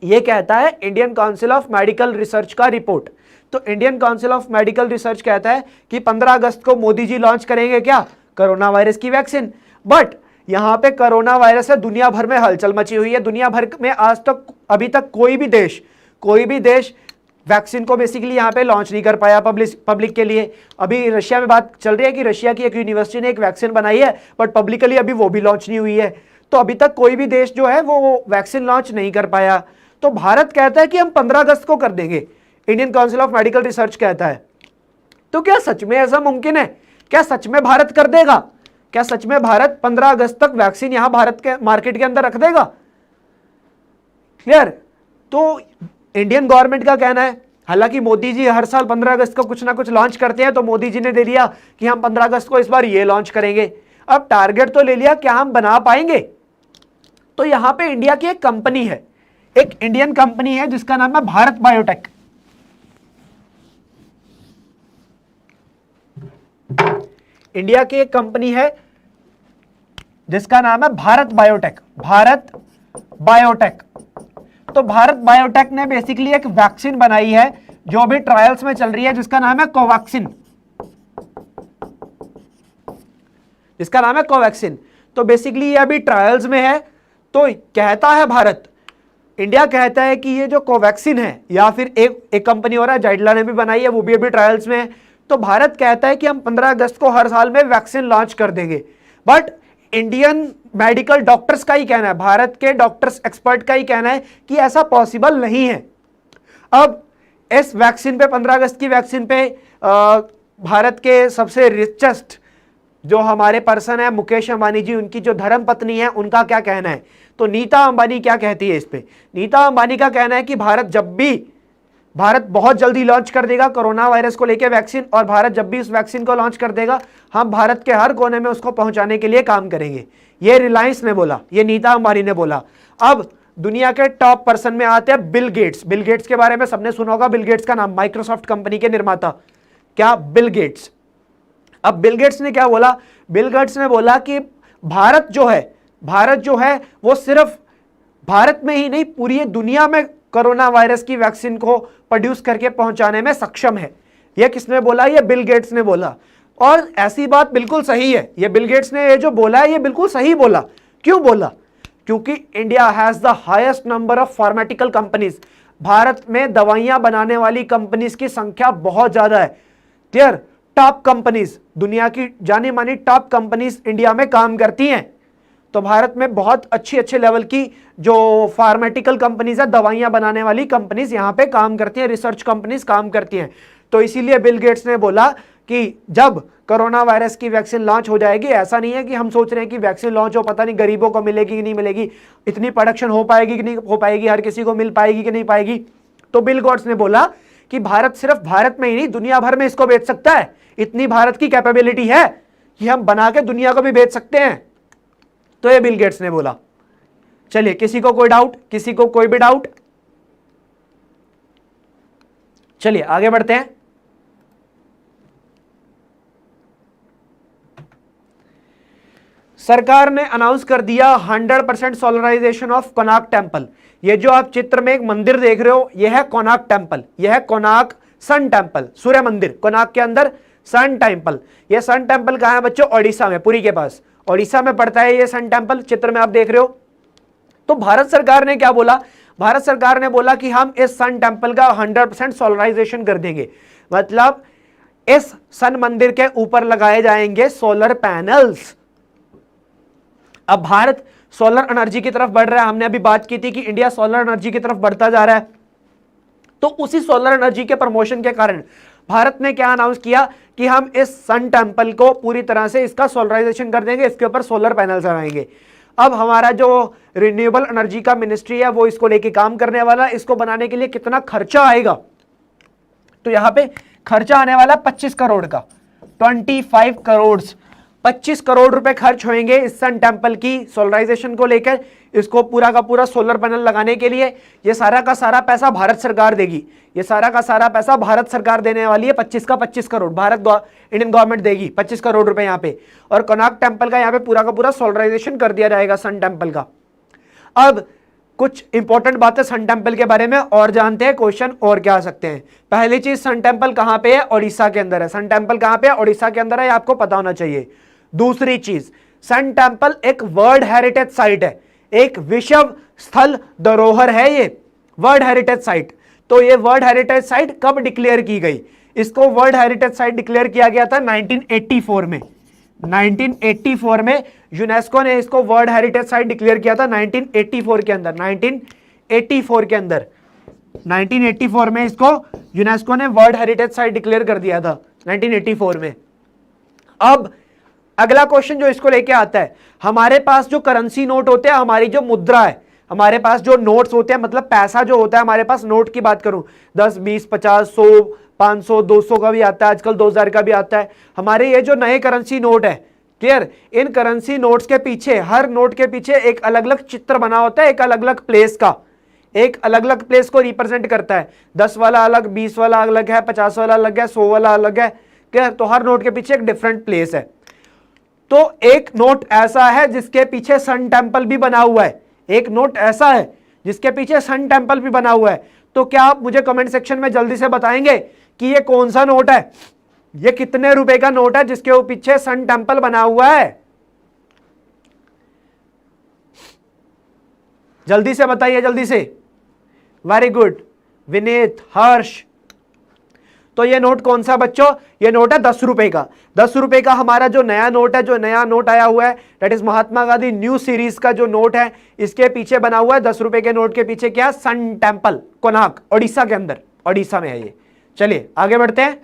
ये कहता है Indian council of medical research का रिपोर्ट। तो Indian council of medical research कहता है कि 15 अगस्त को मोदी जी लॉन्च करेंगे क्या? कोरोना वायरस की वैक्सीन। बट यहां पे कोरोना वायरस से दुनिया भर में हलचल मची हुई है। दुनिया भर में आज तक अभी तक कोई भी देश वैक्सीन को बेसिकली यहां पे लॉन्च नहीं कर पाया पब्लिक के लिए। अभी रशिया में बात चल रही है कि रशिया की एक यूनिवर्सिटी ने एक वैक्सीन बनाई है, बट पब्लिकली अभी वो भी लॉन्च नहीं हुई है। तो अभी तक कोई भी देश जो है वो वैक्सीन लॉन्च नहीं कर पाया। तो भारत कहता है कि हम 15 अगस्त को कर देंगे, Indian council of medical research कहता है। तो क्या सच में ऐसा मुमकिन है? क्या सच में भारत कर देगा? क्या सच में भारत 15 अगस्त तक वैक्सीन यहां भारत के मार्केट के अंदर रख देगा? क्लियर? तो इंडियन गवर्नमेंट का कहना है, हालांकि मोदी जी हर साल 15 अगस्त को कुछ ना कुछ लॉन्च करते हैं, तो मोदी जी ने दे दिया कि हम 15 अगस्त को इस बार ये लॉन्च करेंगे। अब टारगेट तो ले लिया, क्या हम बना पाएंगे? तो यहां पे इंडिया की एक कंपनी है, एक इंडियन कंपनी है जिसका नाम है भारत बायोटेक। इंडिया की एक कंपनी है जिसका नाम है भारत बायोटेक। भारत बायोटेक। तो भारत बायोटेक ने बेसिकली एक वैक्सीन बनाई है जो भी ट्रायल्स में चल रही है, जिसका नाम है कोवैक्सीन। जिसका नाम है कोवैक्सीन। तो बेसिकली ये अभी ट्रायल्स में है। तो कहता है भारत, इंडिया कहता है कि ये जो कोवैक्सीन है, या फिर एक कंपनी हो रहा है जाइडला ने भी बनाई है, वो भी अभी ट्रायल्स में है। तो भारत कहता है कि हम 15 अगस्त को हर साल में वैक्सीन लॉन्च कर देंगे। बट इंडियन मेडिकल डॉक्टर्स का ही कहना है, भारत के डॉक्टर्स एक्सपर्ट का ही कहना है कि ऐसा पॉसिबल नहीं है। अब इस वैक्सीन पे, 15 अगस्त की वैक्सीन पे भारत के सबसे रिचेस्ट जो हमारे पर्सन है मुकेश अंबानी जी, उनकी जो धर्म पत्नी है, उनका क्या कहना है? तो नीता अंबानी क्या कहती है इस पे? नीता अंबानी का कहना है कि भारत बहुत जल्दी लॉन्च कर देगा कोरोना वायरस को लेकर वैक्सीन, और भारत जब भी उस वैक्सीन को लॉन्च कर देगा, हम भारत के हर कोने में उसको पहुंचाने के लिए काम करेंगे। ये रिलायंस ने बोला, ये नीता अंबानी ने बोला। अब दुनिया के टॉप पर्सन में आते हैं बिल गेट्स। बिल गेट्स के बारे में सबने सुना होगा, बिल गेट्स का नाम, माइक्रोसॉफ्ट कंपनी के निर्माता। क्या? Bill Gates. अब बिल गेट्स ने क्या बोला? बिल गेट्स ने बोला कि भारत जो है वो सिर्फ भारत में ही नहीं, पूरी दुनिया में कोरोना वायरस की वैक्सीन को प्रोड्यूस करके पहुंचाने में सक्षम है। यह किसने बोला? यह बिल गेट्स ने बोला। और ऐसी बात बिल्कुल सही है, यह बिल गेट्स ने ये जो बोला है, यह बिल्कुल सही बोला। क्यों बोला? क्योंकि India has the highest number of pharmaceutical companies. Bharat में दवाइयां बनाने वाली कंपनीज की संख्या बहुत ज्यादा है। क्लियर? टॉप कंपनीज, दुनिया की जानी मानी टॉप कंपनीज इंडिया में काम करती हैं। तो भारत में बहुत अच्छे लेवल की जो फार्मास्यूटिकल कंपनीज है, दवाइयां बनाने वाली कंपनीज यहां पे काम करती हैं, रिसर्च कंपनीज काम करती हैं। तो इसीलिए बिल गेट्स ने बोला कि जब कोरोना वायरस की वैक्सीन लॉन्च हो जाएगी, ऐसा नहीं है कि हम सोच रहे हैं कि वैक्सीन लॉन्च हो, पता नहीं गरीबों को मिलेगी कि नहीं मिलेगी, इतनी प्रोडक्शन हो पाएगी कि नहीं हो पाएगी, हर किसी को मिल पाएगी कि नहीं पाएगी। तो बिल गेट्स ने बोला कि भारत सिर्फ भारत में ही नहीं, दुनिया भर में इसको बेच सकता है। इतनी भारत की कैपेबिलिटी है कि हम बना के दुनिया को भी बेच सकते हैं। तो ये बिल गेट्स ने बोला। चलिए, किसी को कोई डाउट? किसी को कोई भी डाउट? चलिए आगे बढ़ते हैं। सरकार ने अनाउंस कर दिया 100% सोलराइजेशन ऑफ कोणार्क टेंपल। ये जो आप चित्र में एक मंदिर देख रहे हो, यह है कोणार्क टेंपल। यह है कोणार्क सन टेंपल, सूर्य मंदिर। कोणार्क के अंदर सन टेंपल। यह सन टेंपल कहां है बच्चों? ओडिशा में, पुरी के पास। ओडिशा में पड़ता है ये सन टेंपल, चित्र में आप देख रहे हो। तो भारत सरकार ने क्या बोला? भारत सरकार ने बोला कि हम इस सन टेंपल का 100% सोलराइजेशन कर देंगे। मतलब इस सन मंदिर के ऊपर लगाए जाएंगे सोलर पैनल्स। अब भारत सोलर एनर्जी की तरफ बढ़ रहा है। हमने अभी बात की थी कि इंडिया सोलर एनर्जी की तरफ बढ़ता जा रहा है। तो उसी सोलर एनर्जी के प्रमोशन के कारण भारत ने क्या अनाउंस किया कि हम इस सन टेंपल को पूरी तरह से इसका सोलराइजेशन कर देंगे, इसके ऊपर सोलर पैनल्स लगाएंगे। अब हमारा जो रिन्यूएबल एनर्जी का मिनिस्ट्री है वो इसको लेके काम करने वाला। इसको बनाने के लिए कितना खर्चा आएगा? तो यहां पे खर्चा आने वाला 25 करोड़ का, 25 करोड़, 25 करोड़ रुपए खर्च होंगे इस सन टेंपल की सोलराइजेशन को लेकर, इसको पूरा का पूरा सोलर पैनल लगाने के लिए। ये सारा का सारा पैसा भारत सरकार देगी। ये सारा का सारा पैसा भारत सरकार देने वाली है। 25 का 25 करोड़ इंडियन गवर्नमेंट देगी, 25 करोड़ रुपए यहाँ पे। और कोणार्क टेंपल का यहाँ पे पूरा का पूरा सोलराइजेशन कर दिया जाएगा सन टेंपल का। अब कुछ इंपॉर्टेंट बातें सन टेंपल के बारे में और जानते हैं। क्वेश्चन और क्या आ सकते हैं? पहली चीज, सन टेंपल कहां पे है? ओडिशा के अंदर है। सन टेंपल कहां पे है? ओडिशा के अंदर है, आपको पता होना चाहिए। दूसरी चीज, सन टेंपल एक वर्ल्ड हेरिटेज साइट है, एक विश्व स्थल धरोहर है ये, वर्ल्ड हेरिटेज साइट। तो ये वर्ल्ड हेरिटेज साइट कब डिक्लेयर की गई? इसको वर्ल्ड हेरिटेज साइट डिक्लेयर किया गया था 1984 में। 1984 में यूनेस्को ने इसको वर्ल्ड हेरिटेज साइट डिक्लेयर किया था 1984 के अंदर। 1984 के अंदर, 1984 में इसको यूनेस्को ने वर्ल्ड हेरिटेज साइट डिक्लेयर कर दिया था 1984 में। अब अगला क्वेश्चन जो इसको लेके आता है, हमारे पास जो करेंसी नोट होते हैं, हमारी जो मुद्रा है, हमारे पास जो नोट्स होते हैं, मतलब पैसा जो होता है हमारे पास, नोट की बात करूं 10, 20, 50, 100, 500, 200 का भी आता है, आजकल 2000 का भी आता है। हमारे ये जो नए करेंसी नोट है, क्लियर, इन करेंसी नोट्स के पीछे, हर नोट के पीछे एक अलग अलग चित्र बना होता है, एक अलग अलग प्लेस का, एक अलग अलग प्लेस को रिप्रेजेंट करता है। 10 वाला अलग, 20 वाला अलग है, 50 वाला अलग है, 100 वाला अलग है, क्लियर। तो हर नोट के पीछे एक डिफरेंट प्लेस है। तो एक नोट ऐसा है जिसके पीछे सन टेम्पल भी बना हुआ है, एक नोट ऐसा है जिसके पीछे सन टेम्पल भी बना हुआ है। तो क्या आप मुझे कमेंट सेक्शन में जल्दी से बताएंगे कि ये कौन सा नोट है, ये कितने रुपए का नोट है जिसके पीछे सन टेम्पल बना हुआ है? जल्दी से बताइए, जल्दी से। वेरी गुड, विनीत, हर्ष। तो ये नोट कौन सा बच्चों? ये नोट है 10 रुपए का। 10 रुपए का हमारा जो नया नोट है, जो नया नोट आया हुआ है, that is Mahatma Gandhi new series का जो नोट है, इसके पीछे बना हुआ है 10 रुपए के नोट के पीछे क्या? सन टेम्पल, कोणार्क, ओडिशा के अंदर, ओडिशा में है ये। चलिए आगे बढ़ते हैं।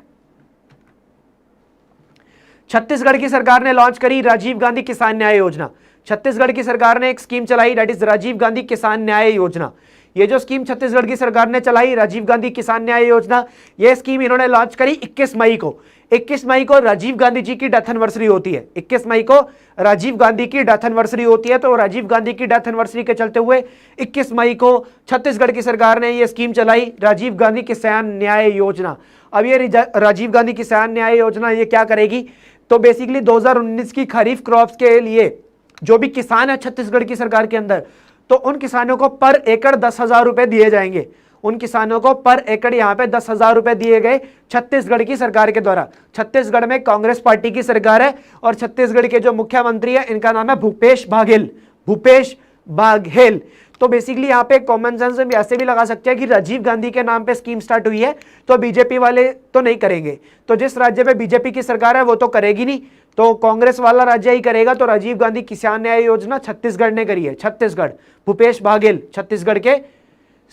छत्तीसगढ़ की सरकार ने लॉन्च करी राजीव गांधी किसान न्याय योजना। छत्तीसगढ़ की सरकार ने एक स्कीम चलाई, दैट इज राजीव गांधी किसान न्याय योजना। ये जो स्कीम छत्तीसगढ़ की सरकार ने चलाई, राजीव गांधी किसान न्याय योजना, ये स्कीम इन्होंने लॉन्च करी 21 मई को। 21 मई को राजीव गांधी जी की डेथ एनिवर्सरी होती है। 21 मई को राजीव गांधी की डेथ एनिवर्सरी होती है। तो राजीव गांधी की डेथ एनिवर्सरी के चलते हुए 21 मई को छत्तीसगढ़ की सरकार ने ये स्कीम चलाई, राजीव गांधी किसान न्याय योजना। अब ये राजीव गांधी किसान न्याय योजना ये क्या करेगी? तो बेसिकली 2019 की खरीफ क्रॉप्स के लिए जो भी किसान है छत्तीसगढ़ की सरकार के अंदर, तो उन किसानों को पर एकड़ 10,000 रुपए दिए जाएंगे। उन किसानों को पर एकड़ यहाँ पे 10,000 रुपए दिए गए छत्तीसगढ़ की सरकार के द्वारा। छत्तीसगढ़ में कांग्रेस पार्टी की सरकार है और छत्तीसगढ़ के जो मुख्यमंत्री है इनका नाम है भूपेश बाघेल, भूपेश बाघेल। तो बेसिकली यहाँ पे कॉमन सेंस में ऐसे भी लगा सकते हैं कि राजीव गांधी के नाम पे स्कीम स्टार्ट हुई है तो बीजेपी वाले तो नहीं करेंगे, तो जिस राज्य में बीजेपी की सरकार है वो तो करेगी नहीं, तो कांग्रेस वाला राज्य ही करेगा। तो राजीव गांधी किसान न्याय योजना छत्तीसगढ़ ने करी है। छत्तीसगढ़, भूपेश बाघेल छत्तीसगढ़ के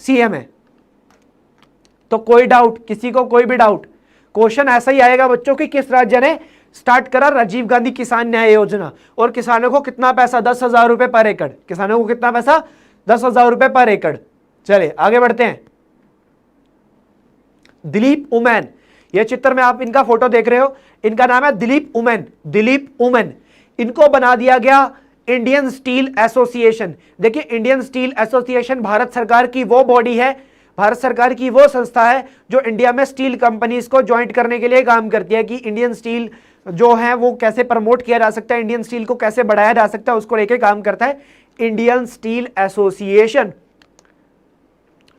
सीएम है। तो कोई डाउट, किसी को कोई भी डाउट, क्वेश्चन ऐसा ही आएगा बच्चों की किस राज्य ने स्टार्ट करा राजीव गांधी किसान न्याय योजना और किसानों को कितना पैसा? 10,000 रुपए पर एकड़। किसानों को कितना पैसा? 10,000 रुपए पर एकड़। चलिए आगे बढ़ते हैं। दिलीप उमैन, ये चित्र में आप इनका फोटो देख रहे हो, इनका नाम है दिलीप उमैन। दिलीप उमैन, इनको बना दिया गया इंडियन स्टील एसोसिएशन। देखिए इंडियन स्टील एसोसिएशन भारत सरकार की वो बॉडी है, भारत सरकार की वो संस्था है जो इंडिया में स्टील कंपनीज को ज्वाइंट करने के लिए काम करती है कि इंडियन स्टील जो है वो कैसे प्रमोट किया जा सकता है, इंडियन स्टील को कैसे बढ़ाया जा सकता है, उसको लेके काम करता है इंडियन स्टील एसोसिएशन।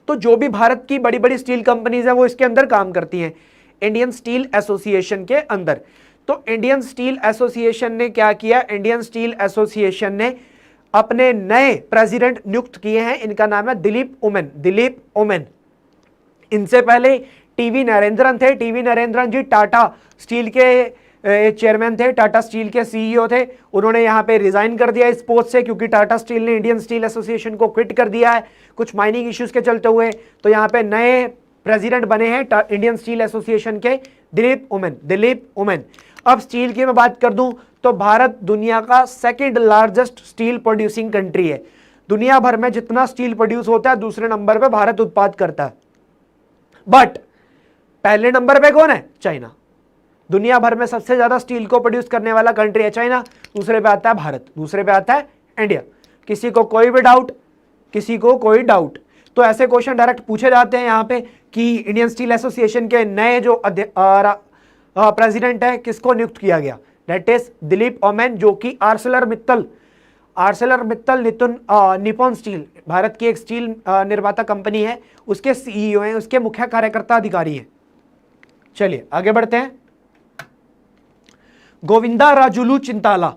तो जो भी भारत की बड़ी बड़ी स्टील कंपनीज हैं वो इसके अंदर काम करती हैं, इंडियन स्टील एसोसिएशन के अंदर। तो इंडियन स्टील एसोसिएशन ने क्या किया? इंडियन स्टील एसोसिएशन ने अपने नए प्रेसिडेंट नियुक्त किए हैं, इनका नाम है दिलीप उमैन। दिलीप उमैन, इनसे पहले टीवी नरेंद्रन थे। टीवी नरेंद्रन जी टाटा स्टील के चेयरमैन थे, टाटा स्टील के सीईओ थे। उन्होंने यहाँ पे रिजाइन कर दिया इस पोस्ट से क्योंकि टाटा स्टील ने इंडियन स्टील एसोसिएशन को क्विट कर दिया है कुछ माइनिंग इश्यूज के चलते हुए। तो यहाँ पे नए प्रेसिडेंट बने हैं इंडियन स्टील एसोसिएशन के दिलीप उमैन। दिलीप उमैन। अब स्टील की मैं बात कर दूं तो भारत दुनिया का second largest steel producing country है। दुनिया भर में जितना स्टील प्रोड्यूस होता है दूसरे नंबर पे भारत उत्पाद करता है, बट पहले नंबर पे कौन है? चाइना। दुनिया भर में सबसे ज्यादा स्टील को प्रोड्यूस करने वाला कंट्री है चाइना, दूसरे पे आता है भारत, दूसरे पे आता है इंडिया। किसी को कोई भी डाउट? किसी को कोई डाउट? तो ऐसे क्वेश्चन डायरेक्ट पूछे जाते हैं यहाँ पे कि इंडियन स्टील एसोसिएशन के नए जो प्रेसिडेंट है किसको नियुक्त किया गया? दैट इज दिलीप उमैन, जो कि Arcelor Mittal Nippon steel, Bharat की एक स्टील निर्माता कंपनी है, उसके सीईओ हैं, उसके मुख्य कार्यकर्ता अधिकारी हैं। चलिए आगे बढ़ते हैं। गोविंदा राजुलू चिंताला,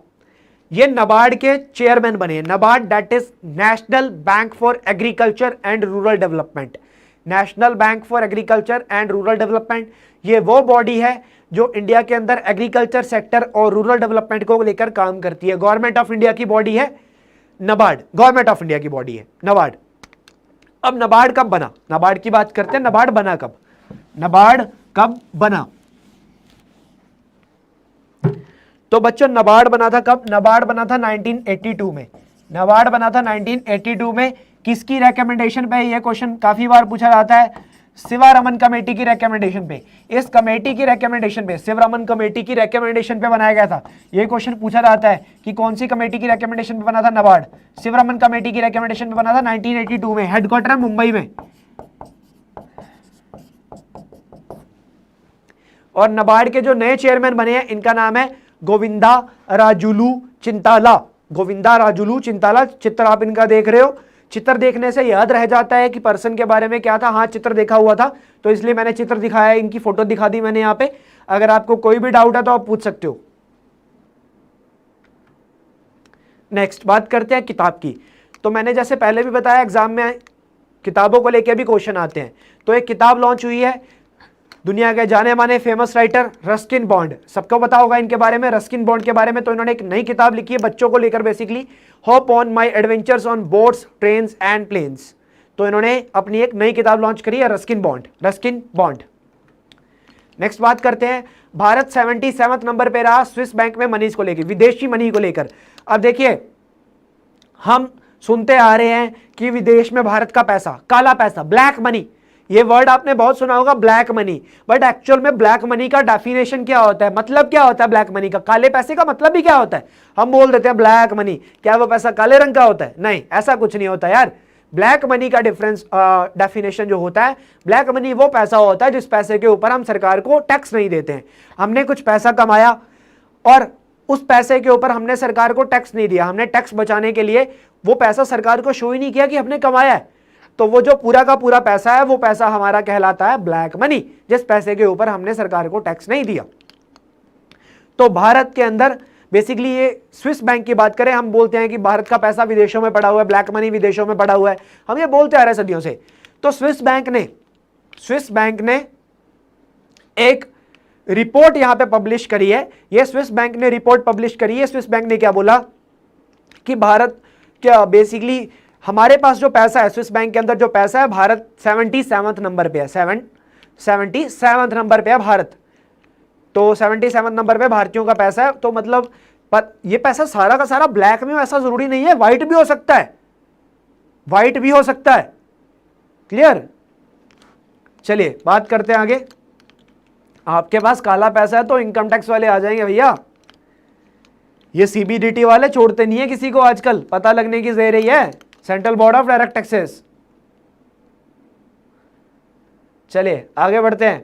ये नाबार्ड के चेयरमैन बने हैं। NABARD that is national bank for agriculture and rural development. National bank for agriculture and rural development, ये वो बॉडी है जो इंडिया के अंदर एग्रीकल्चर सेक्टर और रूरल डेवलपमेंट को लेकर काम करती है। गवर्नमेंट ऑफ इंडिया की बॉडी है नाबार्ड, गवर्नमेंट ऑफ इंडिया की बॉडी है नाबार्ड। अब नाबार्ड कब बना? नाबार्ड की बात करते हैं। नाबार्ड बना कब? नाबार्ड कब बना? तो बच्चों नाबार्ड बना था कब? नाबार्ड बना था 1982 में। नाबार्ड बना था 1982 में। किसकी रिकमेंडेशन पे? ये क्वेश्चन काफी बार पूछा जाता है, शिवरामन कमेटी की रिकमेंडेशन पे। इस कमेटी की रिकमेंडेशन पे, शिवरामन कमेटी की रिकमेंडेशन पे बनाया गया था। ये क्वेश्चन पूछा जाता है कि कौन सी कमेटी की रिकमेंडेशन पे बना था? नाबार्ड शिवरामन कमेटी की रिकमेंडेशन पे बना था 1982 में। हेडक्वार्टर है मुंबई में। और नाबार्ड के जो नए चेयरमैन बने हैं इनका नाम है गोविंदा राजुलू चिंताला। गोविंदा राजुलू चिंताला। चित्र आप इनका देख रहे हो। चित्र देखने से याद रह जाता है कि पर्सन के बारे में क्या था। हाँ, चित्र देखा हुआ था तो इसलिए मैंने चित्र दिखाया, इनकी फोटो दिखा दी मैंने यहाँ पे। अगर आपको कोई भी डाउट है तो आप पूछ सकते हो। नेक्स्ट बात करते हैं किताब की। तो मैंने जैसे पहले भी बताया एग्जाम में किताबों को लेकर भी क्वेश्चन आते हैं। तो एक किताब लॉन्च हुई है, दुनिया के जाने माने फेमस राइटर रस्किन बॉन्ड, सबको पता होगा इनके बारे में, रस्किन बॉन्ड के बारे में। तो इन्होंने एक नई किताब लिखी है बच्चों को लेकर, basically hop on my adventures on boats trains and planes. तो इन्होंने अपनी एक नई किताब लॉन्च करी है, रस्किन बॉन्ड। नेक्स्ट बात करते हैं, भारत 77वें नंबर पे रहा स्विस बैंक में मनीज को लेकर, विदेशी मनी को लेकर। अब देखिए, हम सुनते आ रहे हैं कि विदेश में भारत का पैसा, काला पैसा, ब्लैक मनी, ये वर्ड आपने बहुत सुना होगा, ब्लैक मनी। बट एक्चुअल में ब्लैक मनी का डेफिनेशन क्या होता है, मतलब क्या होता है ब्लैक मनी का? काले पैसे का मतलब भी क्या होता है? हम बोल देते हैं ब्लैक मनी, क्या वो पैसा काले रंग का होता है? नहीं, ऐसा कुछ नहीं होता यार। ब्लैक मनी का डिफरेंस डेफिनेशन जो होता है, ब्लैक मनी वो पैसा होता है जिस पैसे के ऊपर हम सरकार को टैक्स नहीं देते हैं। हमने कुछ पैसा कमाया और उस पैसे के ऊपर हमने सरकार को टैक्स नहीं दिया, हमने टैक्स बचाने के लिए वो पैसा सरकार को शो ही नहीं किया कि हमने कमाया है। तो वो जो पूरा का पूरा पैसा है वो पैसा हमारा कहलाता है ब्लैक मनी, जिस पैसे के ऊपर हमने सरकार को टैक्स नहीं दिया। तो भारत के अंदर बेसिकली ये स्विस बैंक की बात करें, हम बोलते हैं कि भारत का पैसा विदेशों में पड़ा हुआ है, ब्लैक मनी विदेशों में पड़ा हुआ है, हम ये बोलते आ रहे हैं सदियों से। तो स्विस बैंक ने एक रिपोर्ट यहां पे पब्लिश करी है। ये स्विस बैंक ने रिपोर्ट पब्लिश करी है। स्विस बैंक ने क्या बोला कि भारत क्या बेसिकली हमारे पास जो पैसा है, स्विस बैंक के अंदर जो पैसा है, भारत 77वें नंबर पे है, 77वें नंबर पे है भारत। तो 77वें नंबर पे भारतीयों का पैसा है। तो मतलब ये पैसा सारा का सारा ब्लैक में, ऐसा जरूरी नहीं है, व्हाइट भी हो सकता है, व्हाइट भी हो सकता है। क्लियर? चलिए बात करते हैं आगे। आपके पास काला पैसा है तो इनकम टैक्स वाले आ जाएंगे भैया, ये सीबीडीटी वाले छोड़ते नहीं है किसी को आजकल, पता लगने की दे रही है, central board of direct taxes. चलिए आगे बढ़ते हैं।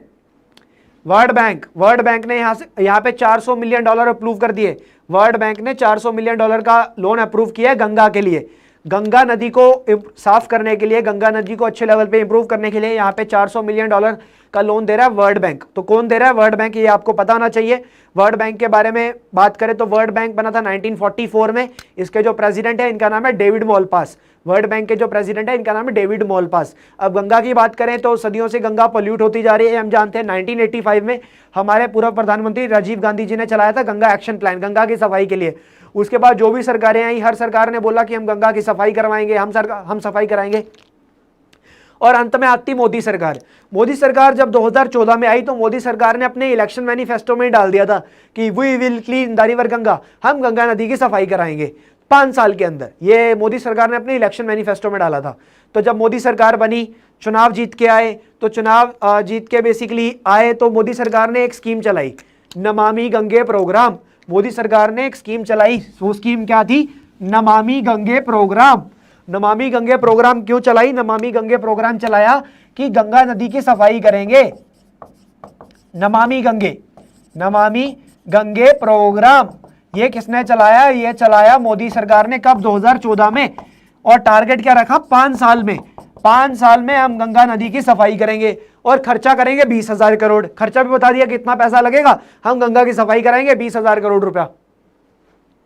वर्ल्ड बैंक ने यहां पे $400 मिलियन अप्रूव कर दिए। वर्ल्ड बैंक ने $400 मिलियन का लोन अप्रूव किया है गंगा के लिए। गंगा नदी को साफ करने के लिए, गंगा नदी को अच्छे लेवल पे इंप्रूव करने के लिए यहाँ पे $400 मिलियन का लोन दे रहा है वर्ल्ड बैंक। तो कौन दे रहा है? World bank. ये आपको पता होना चाहिए। वर्ल्ड बैंक के बारे में बात करें तो वर्ल्ड बैंक बना था 1944 में। इसके जो प्रेसिडेंट है इनका नाम है डेविड मॉलपास। वर्ल्ड बैंक के जो प्रेसिडेंट है इनका नाम है डेविड मॉलपास। अब गंगा की बात करें तो सदियों से गंगा पॉल्यूट होती जा रही है, हम जानते हैं। 1985 में हमारे पूर्व प्रधानमंत्री राजीव गांधी जी ने चलाया था गंगा एक्शन प्लान, गंगा की सफाई के लिए। उसके बाद जो भी सरकारें आई, हर सरकार ने बोला कि हम गंगा की सफाई करवाएंगे, हम सफाई कराएंगे। और अंत में आती मोदी सरकार। मोदी सरकार जब 2014 में आई तो मोदी सरकार ने अपने इलेक्शन मैनिफेस्टो में डाल दिया था कि we will clean the river Ganga, हम गंगा नदी की सफाई कराएंगे 5 साल के अंदर। ये मोदी सरकार ने अपने इलेक्शन मैनिफेस्टो में डाला था। तो जब मोदी सरकार बनी, चुनाव जीत के आए, तो चुनाव जीत के बेसिकली आए तो मोदी सरकार ने एक स्कीम चलाई, नमामि गंगे प्रोग्राम। मोदी सरकार ने एक स्कीम चलाई, वो स्कीम क्या थी? नमामि गंगे प्रोग्राम। नमामि गंगे प्रोग्राम क्यों चलाई? नमामि गंगे प्रोग्राम चलाया कि गंगा नदी की सफाई करेंगे। नमामि गंगे प्रोग्राम ये किसने चलाया? ये चलाया मोदी सरकार ने। कब? 2014 में। और टारगेट क्या रखा? 5 साल में। 5 साल में हम गंगा नदी की सफाई करेंगे और खर्चा करेंगे 20,000 करोड़। खर्चा भी बता दिया कितना पैसा लगेगा, हम गंगा की सफाई कराएंगे 20,000 करोड़ रुपया।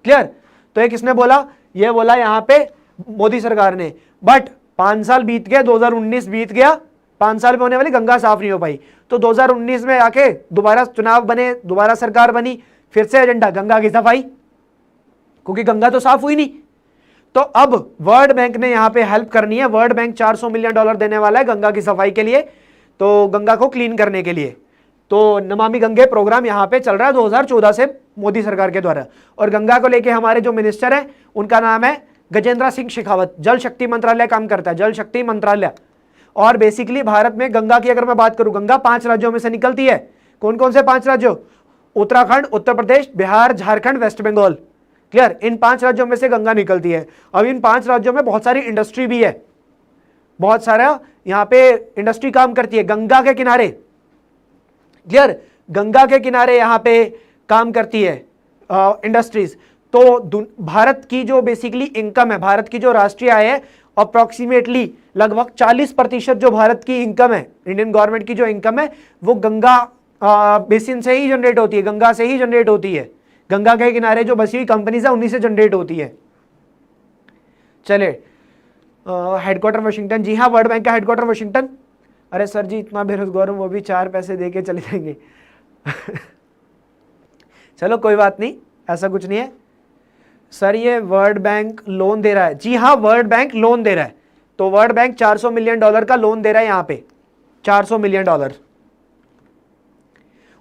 क्लियर? तो ये किसने बोला? ये बोला यहां पे मोदी सरकार ने। बट 5 साल बीत गए, 2019 बीत गया, 5 साल में होने वाली गंगा साफ नहीं हो पाई। तो 2019 में आके दोबारा चुनाव बने, दोबारा सरकार बनी, फिर से एजेंडा गंगा की सफाई, क्योंकि गंगा तो साफ हुई नहीं। तो अब वर्ल्ड बैंक ने यहां पे हेल्प करनी है। वर्ल्ड बैंक $400 मिलियन देने वाला है गंगा की सफाई के लिए, तो गंगा को क्लीन करने के लिए। तो नमामि गंगे प्रोग्राम यहां पे चल रहा है 2014 से मोदी सरकार के द्वारा। और गंगा को लेके हमारे जो मिनिस्टर है उनका नाम है गजेंद्र सिंह शेखावत, जल शक्ति मंत्रालय काम करता है, जल शक्ति मंत्रालय। और बेसिकली भारत में गंगा की अगर मैं बात करूं, गंगा 5 राज्यों में से निकलती है। कौन कौन से 5 राज्यों? उत्तराखंड, उत्तर प्रदेश, बिहार, झारखंड, वेस्ट बंगाल। क्लियर? इन 5 राज्यों में से गंगा निकलती है। अब इन 5 राज्यों में बहुत सारी इंडस्ट्री भी है, बहुत सारा यहां पे इंडस्ट्री काम करती है गंगा के किनारे। क्लियर? गंगा के किनारे यहां पे काम करती है इंडस्ट्रीज। तो भारत की जो बेसिकली इनकम है, भारत की जो राष्ट्रीय आय है, अप्रोक्सीमेटली लगभग 40% जो भारत की इनकम है, इंडियन गवर्नमेंट की जो इनकम है, वो गंगा बेसिन से ही जनरेट होती है, गंगा से ही जनरेट होती है। गंगा के किनारे जो बसी हुई कंपनीज है उन्हीं से जनरेट होती है। चले, हेडक्वार्टर वाशिंगटन। जी हाँ, वर्ल्ड बैंक का हेडक्वार्टर वाशिंगटन। अरे सर जी, इतना बेरोजगार हूं, वो भी 4 पैसे दे के चले जाएंगे। चलो कोई बात नहीं, ऐसा कुछ नहीं है। सर ये वर्ल्ड बैंक लोन दे रहा है। जी हाँ, वर्ल्ड बैंक लोन दे रहा है। तो वर्ल्ड बैंक $400 मिलियन का लोन दे रहा है यहां पे, $400 मिलियन।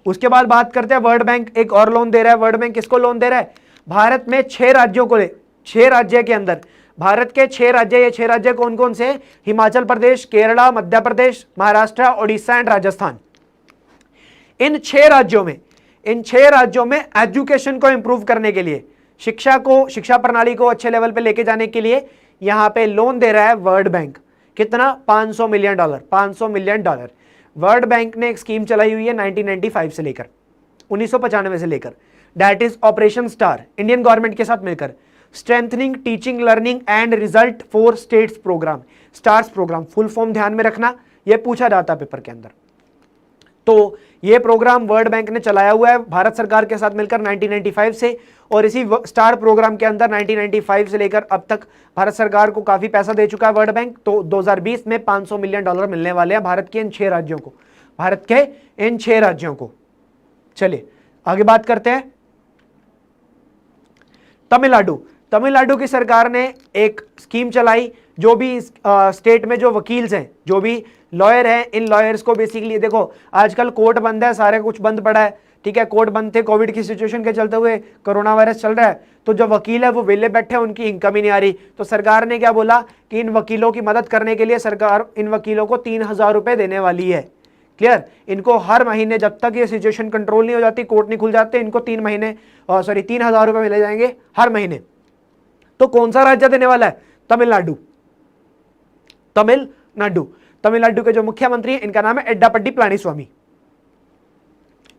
उसके बाद बात करते हैं, वर्ल्ड बैंक एक और लोन दे रहा है। वर्ल्ड बैंक किसको लोन दे रहा है? भारत में 6 राज्यों को, 6 राज्य के अंदर, भारत के 6 राज्य, ये 6 राज्य कौन कौन से? हिमाचल प्रदेश, केरला, मध्य प्रदेश, महाराष्ट्र, ओडिशा एंड राजस्थान। इन 6 राज्यों में एजुकेशन को इंप्रूव करने के लिए, शिक्षा प्रणाली को अच्छे लेवल पे लेके जाने के लिए यहां पे लोन दे रहा है वर्ल्ड बैंक। कितना? $500 मिलियन। $500 मिलियन। वर्ल्ड बैंक ने एक स्कीम चलाई हुई है 1995 से लेकर 1995 से लेकर, that is operation star, Indian government के साथ मिलकर, strengthening teaching learning and result for states programme. Stars programme full form ध्यान में रखना, यह पूछा जाता है पेपर के अंदर। तो यह प्रोग्राम वर्ल्ड बैंक ने चलाया हुआ है भारत सरकार के साथ मिलकर 1995 से, और इसी स्टार प्रोग्राम के अंदर 1995 से लेकर अब तक भारत सरकार को काफी पैसा दे चुका है वर्ल्ड बैंक। तो 2020 में $500 मिलियन मिलने वाले हैं भारत के इन 6 राज्यों को, भारत के इन 6 राज्यों को। चलिए आगे बात करते हैं। तमिलनाडु की सरकार ने एक स्कीम चलाई, जो भी स्टेट में जो वकील्स हैं, जो भी लॉयर हैं, इन लॉयर्स को बेसिकली, देखो आजकल कोर्ट बंद है, सारे कुछ बंद पड़ा है, ठीक है, कोर्ट बंद थे कोविड की सिचुएशन के चलते हुए, कोरोना वायरस चल रहा है, तो जो वकील है वो वेले बैठे हैं, उनकी इनकम ही नहीं आ रही। तो सरकार ने क्या बोला कि इन वकीलों की मदद करने के लिए सरकार इन वकीलों को 3000 रुपए देने वाली है। क्लियर? इनको हर महीने, जब तक ये सिचुएशन कंट्रोल नहीं हो जाती, कोर्ट नहीं खुल जाते, इनको 3000 रुपए मिले जाएंगे हर महीने। तो कौन सा राज्य देने वाला है? तमिलनाडु के जो मुख्यमंत्री हैं, इनका नाम है एड्डापड्डी पलानीस्वामी।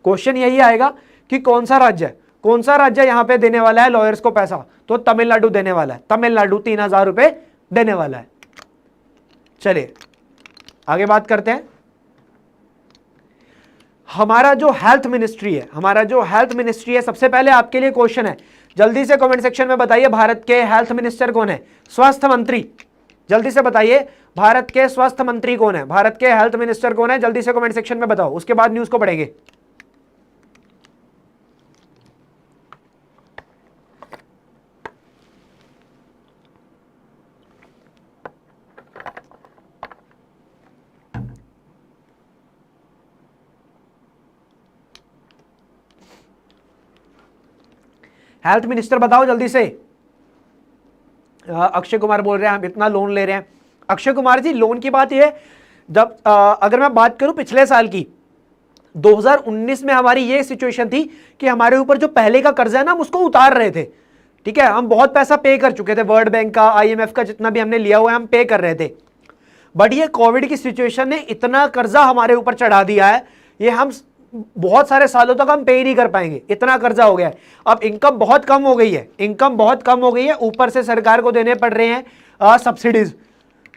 क्वेश्चन यही आएगा कि कौन सा राज्य यहां पे देने वाला है लॉयर्स को पैसा? तो तमिलनाडु देने वाला है, तमिलनाडु 3000 रुपए देने वाला है। चलिए आगे बात करते हैं। हमारा जो हेल्थ मिनिस्ट्री है, सबसे पहले आपके लिए क्वेश्चन है, जल्दी से कमेंट सेक्शन में बताइए भारत के हेल्थ मिनिस्टर कौन है? स्वास्थ्य मंत्री। जल्दी से बताइए भारत के स्वास्थ्य मंत्री कौन है? भारत के हेल्थ मिनिस्टर कौन है? जल्दी से कमेंट सेक्शन में बताओ, उसके बाद न्यूज को पढ़ेंगे। हेल्थ मिनिस्टर बताओ जल्दी से। अक्षय कुमार बोल रहे हैं हम इतना लोन ले रहे हैं। अक्षय कुमार जी, लोन की बात यह है, जब अगर मैं बात करूं पिछले साल की, 2019 में हमारी ये सिचुएशन थी कि हमारे ऊपर जो पहले का कर्जा है ना, हम उसको उतार रहे थे। ठीक है, हम बहुत पैसा पे कर चुके थे, वर्ल्ड बैंक का, IMF का, जितना भी हमने लिया हुआ है हम पे कर रहे थे। बट ये कोविड की सिचुएशन ने इतना कर्जा हमारे ऊपर चढ़ा दिया है, ये हम बहुत सारे सालों तक हम पे ही नहीं कर पाएंगे, इतना कर्जा हो गया है। अब इनकम बहुत कम हो गई है, ऊपर से सरकार को देने पड़ रहे हैं सब्सिडीज,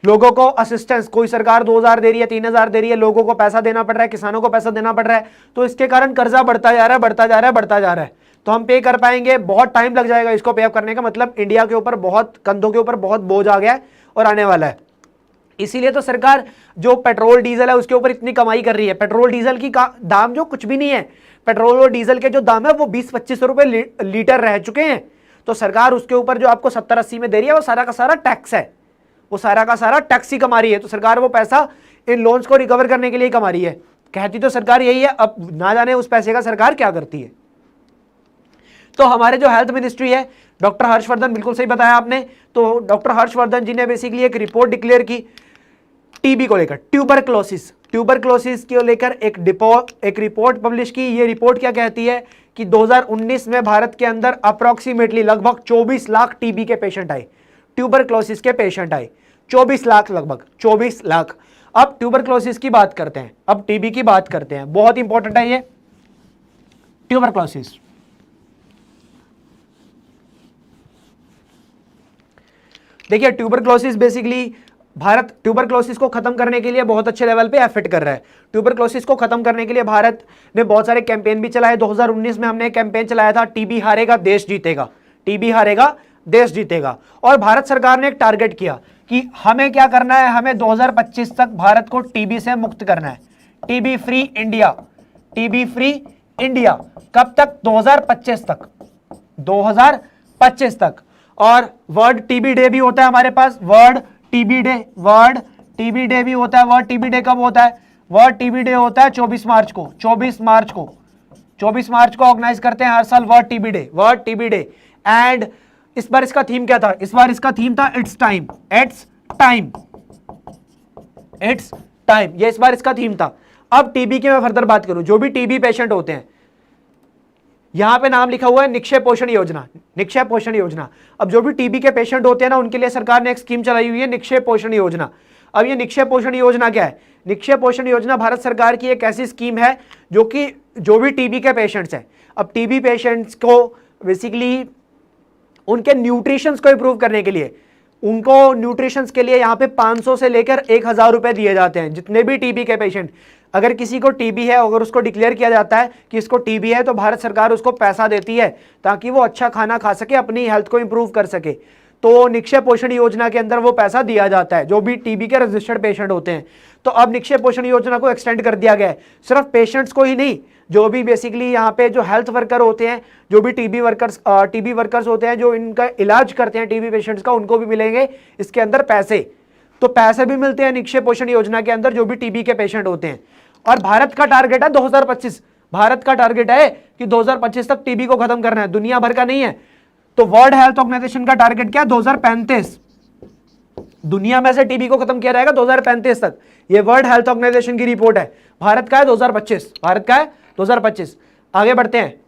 लोगों को असिस्टेंस, कोई सरकार 2000 दे रही है, 3000 दे रही है, लोगों को पैसा देना पड़ रहा है, किसानों को पैसा देना पड़ रहा है। तो इसके कारण कर्जा बढ़ता जा रहा है। तो हम पे कर पाएंगे, बहुत टाइम लग जाएगा इसको पे अप करने का। मतलब इंडिया के ऊपर बहुत, कंधों के ऊपर बहुत बोझ आ गया है और आने वाला है। इसीलिए तो सरकार जो पेट्रोल डीजल है उसके ऊपर इतनी कमाई कर रही है। पेट्रोल डीजल की दाम जो कुछ भी नहीं है, पेट्रोल और डीजल के जो दाम है वो 20-25 रुपए लीटर रह चुके हैं। तो सरकार उसके ऊपर जो आपको 70-80 में दे रही है, वो सारा का सारा टैक्स है, वो सारा का सारा टैक्स ही कमा रही है। तो सरकार वो पैसा इन लोन्स को रिकवर करने के लिए कमा रही है। कहती तो सरकार यही है, अब ना जाने उस पैसे का सरकार क्या करती है। तो हमारे जो हेल्थ मिनिस्ट्री है, डॉक्टर हर्षवर्धन, बिल्कुल सही बताया आपने, तो डॉक्टर हर्षवर्धन जी ने बेसिकली एक रिपोर्ट डिक्लेयर की टीबी को लेकर, ट्यूबरक्लोसिस को लेकर एक रिपोर्ट पब्लिश की। ये रिपोर्ट क्या कहती है कि 2019 में भारत के अंदर अप्रोक्सीमेटली लगभग 24 लाख टीबी के पेशेंट आए, ट्यूबरक्लोसिस के पेशेंट आए 24 लाख, लगभग 24 लाख। अब ट्यूबरक्लोसिस की बात करते हैं, अब टीबी की बात करते हैं, बहुत इंपॉर्टेंट है ये ट्यूबरक्लोसिस। देखिए ट्यूबरक्लोसिस बेसिकली भारत ट्यूबरक्लोसिस को खत्म करने के लिए बहुत अच्छे लेवल पे एफर्ट कर रहा है। ट्यूबरक्लोसिस को खत्म करने के लिए भारत ने बहुत सारे कैंपेन भी चलाए। 2019 में हमने एक कैंपेन चलाया था, टीबी हारेगा देश जीतेगा, टीबी हारेगा देश जीतेगा। और भारत सरकार ने एक टारगेट किया कि हमें क्या करना है, हमें 2025 तक भारत को टीबी से मुक्त करना है, TB free India, TB free India. कब तक? 2025 तक, 2025 तक। और वर्ल्ड टीबी डे भी होता है हमारे पास, world TB day, world TB day भी होता है। वर्ल्ड टीबी डे कब होता है? वर्ल्ड टीबी डे होता है 24 मार्च को, 24 मार्च को, 24 मार्च को ऑर्गेनाइज करते हैं हर साल world TB day, world TB day. And इस बार इसका थीम क्या था? इस बार इसका थीम था it's time, it's time, it's time, ये इस बार इसका थीम था। अब टीबी की मैं फर्दर बात करूं, जो भी टीबी पेशेंट होते हैं, यहां पे नाम लिखा हुआ है निक्षय पोषण योजना, निक्षय पोषण योजना। अब जो भी टीबी के पेशेंट होते हैं ना, उनके लिए सरकार ने एक स्कीम चलाई हुई है निक्षय पोषण योजना। अब ये निक्षय पोषण योजना क्या है? निक्षय पोषण योजना भारत सरकार की एक ऐसी स्कीम है जो कि जो भी टीबी के पेशेंट्स हैं, अब टीबी पेशेंट्स को बेसिकली उनके न्यूट्रिशंस को इंप्रूव करने के लिए, उनको न्यूट्रिशंस के लिए यहाँ पे 500 से लेकर 1000 रुपए दिए जाते हैं। जितने भी टीबी के पेशेंट, अगर किसी को टीबी है, अगर उसको डिक्लेयर किया जाता है कि इसको टीबी है, तो भारत सरकार उसको पैसा देती है ताकि वो अच्छा खाना खा सके, अपनी हेल्थ को इंप्रूव कर सके। तो निक्षय पोषण योजना के अंदर वो पैसा दिया जाता है जो भी टीबी के रजिस्टर्ड पेशेंट होते हैं। तो अब निक्षय पोषण योजना को एक्सटेंड कर दिया गया है, सिर्फ पेशेंट्स को ही नहीं, जो भी बेसिकली यहाँ पे जो हेल्थ वर्कर होते हैं, जो भी टीबी वर्कर्स होते हैं, जो इनका इलाज करते हैं टीबी पेशेंट्स का, उनको भी मिलेंगे इसके अंदर पैसे। तो पैसे भी मिलते हैं निक्षय पोषण योजना के अंदर जो भी टीबी के पेशेंट होते हैं। और भारत का टारगेट है 2025, भारत का टारगेट है कि 2025 तक टीबी को खत्म करना है, दुनिया भर का नहीं है। तो वर्ल्ड हेल्थ ऑर्गेनाइजेशन का टारगेट क्या है? 2035, दुनिया में से टीबी को खत्म किया जाएगा 2035 तक। ये वर्ल्ड हेल्थ ऑर्गेनाइजेशन की रिपोर्ट है। भारत का है 2025, भारत का है 2025। आगे बढ़ते हैं,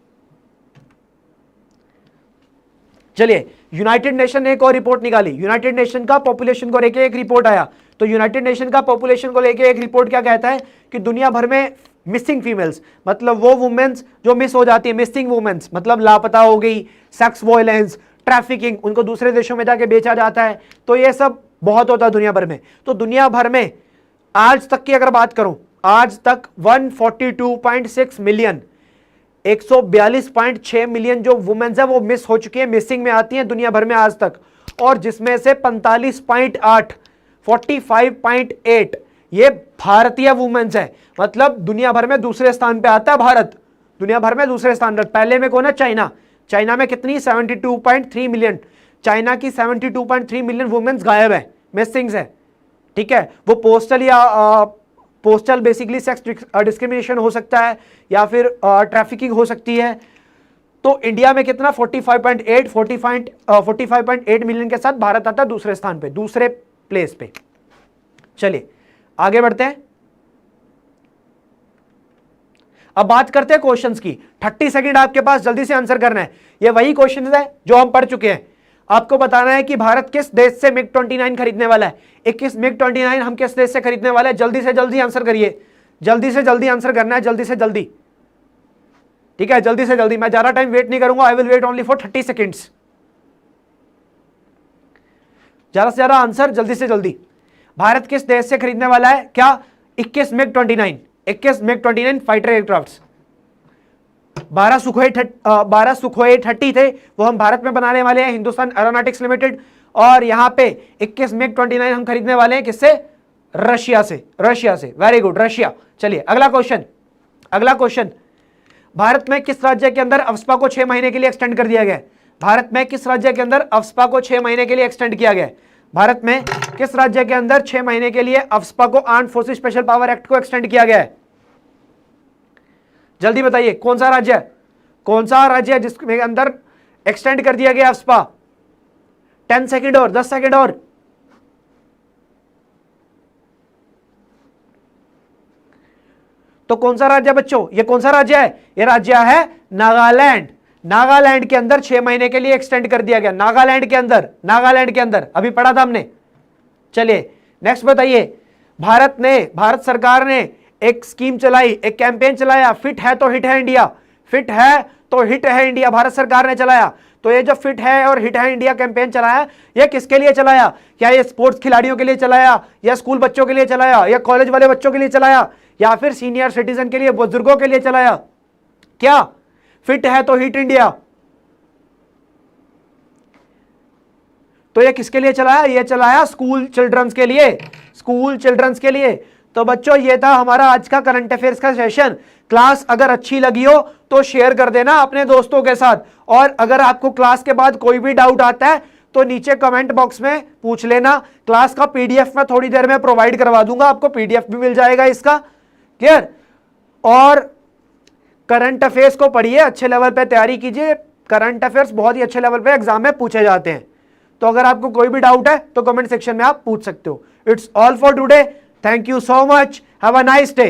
चलिए। यूनाइटेड नेशन ने एक और रिपोर्ट निकाली, यूनाइटेड नेशन का पॉपुलेशन को लेकर एक रिपोर्ट आया। तो यूनाइटेड नेशन का पॉपुलेशन को लेकर एक रिपोर्ट क्या कहता है कि दुनिया भर में मिसिंग फीमेल्स, मतलब वो वुमेन्स जो मिस हो जाती है, मिसिंग वुमेन्स मतलब लापता हो गई, सेक्स वायलेंस, ट्रैफिकिंग, उनको दूसरे देशों में जाके बेचा जाता है, तो ये सब बहुत होता है दुनिया भर में। तो दुनिया भर में आज तक की अगर बात करूं, आज तक 142.6 मिलियन, 142.6 मिलियन जो वुमेन्स है वो मिस हो चुकी है, मिसिंग में आती हैं दुनिया भर में आज तक। और जिसमें से 45.8, 45.8 ये भारतीय वुमेन्स है, मतलब दुनिया भर में दूसरे स्थान पे आता है भारत, दुनिया भर में दूसरे स्थान पर। पहले में कौन है? चाइना। चाइना में कितनी? 72.3 मिलियन। चाइना की 72.3 मिलियन वुमेन्स गायब है, मिसिंग्स है, ठीक है। वो पोस्टल या पोस्टल बेसिकली सेक्स डिस्क्रिमिनेशन हो सकता है या फिर ट्रैफिकिंग हो सकती है। तो इंडिया में कितना? 45.8 मिलियन के साथ भारत आता है दूसरे स्थान पे, दूसरे प्लेस पे। चलिए आगे बढ़ते हैं, अब बात करते हैं क्वेश्चंस की। 30 सेकंड आपके पास, जल्दी से आंसर करना है। ये वही क्वेश्चन है जो हम पढ़ चुके हैं। आपको बताना है कि भारत किस देश से मिग 29 खरीदने वाला है। 21 मिग 29 हम किस देश से खरीदने वाले हैं? जल्दी से जल्दी आंसर करिए, जल्दी से जल्दी आंसर करना है, जल्दी से जल्दी, ठीक है, जल्दी से जल्दी। मैं ज्यादा टाइम वेट नहीं करूंगा, I will wait only for 30 seconds. ज्यादा से ज्यादा आंसर, जल्दी से जल्दी। भारत किस देश से खरीदने वाला है? क्या? 21 MiG 29, 21 MiG 29 fighter aircraft. 12 Sukhoi 30 थे, वो हम भारत में बनाने वाले हैं, हिंदुस्तान एरोनॉटिक्स लिमिटेड। और यहां पे 21 मिग 29 हम खरीदने वाले हैं किससे? रशिया से, रशिया से। Very good, Russia. चलिए अगला क्वेश्चन, अगला क्वेश्चन। भारत में किस राज्य के अंदर अफ्स्पा को 6 महीने के लिए एक्सटेंड कर दिया गया? भारत में किस राज्य के अंदर अफ्स्पा को 6 महीने के लिए एक्सटेंड किया गया? भारत में किस राज्य के अंदर 6 महीने के लिए अफ्स्पा को, armed forces special power act को एक्सटेंड किया गया है? जल्दी बताइए, कौन सा राज्य है? कौन सा राज्य है जिसके अंदर एक्सटेंड कर दिया गया स्पा? 10 सेकेंड और 10 सेकेंड और। तो कौन सा राज्य है बच्चों? ये कौन सा राज्य है? ये राज्य है नागालैंड। नागालैंड के अंदर 6 महीने के लिए एक्सटेंड कर दिया गया। नागालैंड के अंदर अभी पढ़ा था हमने। चलिए नेक्स्ट बताइए। भारत सरकार ने एक स्कीम चलाई, एक कैंपेन चलाया, फिट है तो हिट है इंडिया। फिट है तो हिट है इंडिया भारत सरकार ने चलाया। तो ये जो फिट है और हिट है इंडिया कैंपेन चलाया, ये किसके लिए चलाया? क्या ये स्पोर्ट्स खिलाड़ियों के लिए चलाया, या स्कूल बच्चों के लिए चलाया, या कॉलेज वाले बच्चों के लिए चलाया, या फिर सीनियर सिटीजन के लिए, बुजुर्गों के लिए चलाया? क्या फिट है तो हिट इंडिया, तो ये किसके लिए चलाया? ये चलाया स्कूल चिल्ड्रंस के लिए, स्कूल चिल्ड्रंस के लिए। तो बच्चों ये था हमारा आज का करंट अफेयर्स का सेशन। क्लास अगर अच्छी लगी हो तो शेयर कर देना अपने दोस्तों के साथ, और अगर आपको क्लास के बाद कोई भी डाउट आता है तो नीचे कमेंट बॉक्स में पूछ लेना। क्लास का पीडीएफ मैं थोड़ी देर में प्रोवाइड करवा दूंगा, आपको पीडीएफ भी मिल जाएगा इसका। क्लियर? और करंट अफेयर्स को पढ़िए, अच्छे लेवल पे तैयारी कीजिए। करंट अफेयर्स बहुत ही अच्छे लेवल पे एग्जाम में पूछे जाते हैं। तो अगर आपको कोई भी डाउट है तो कमेंट सेक्शन में आप पूछ सकते हो। It's all for today. Thank you so much. Have a nice day.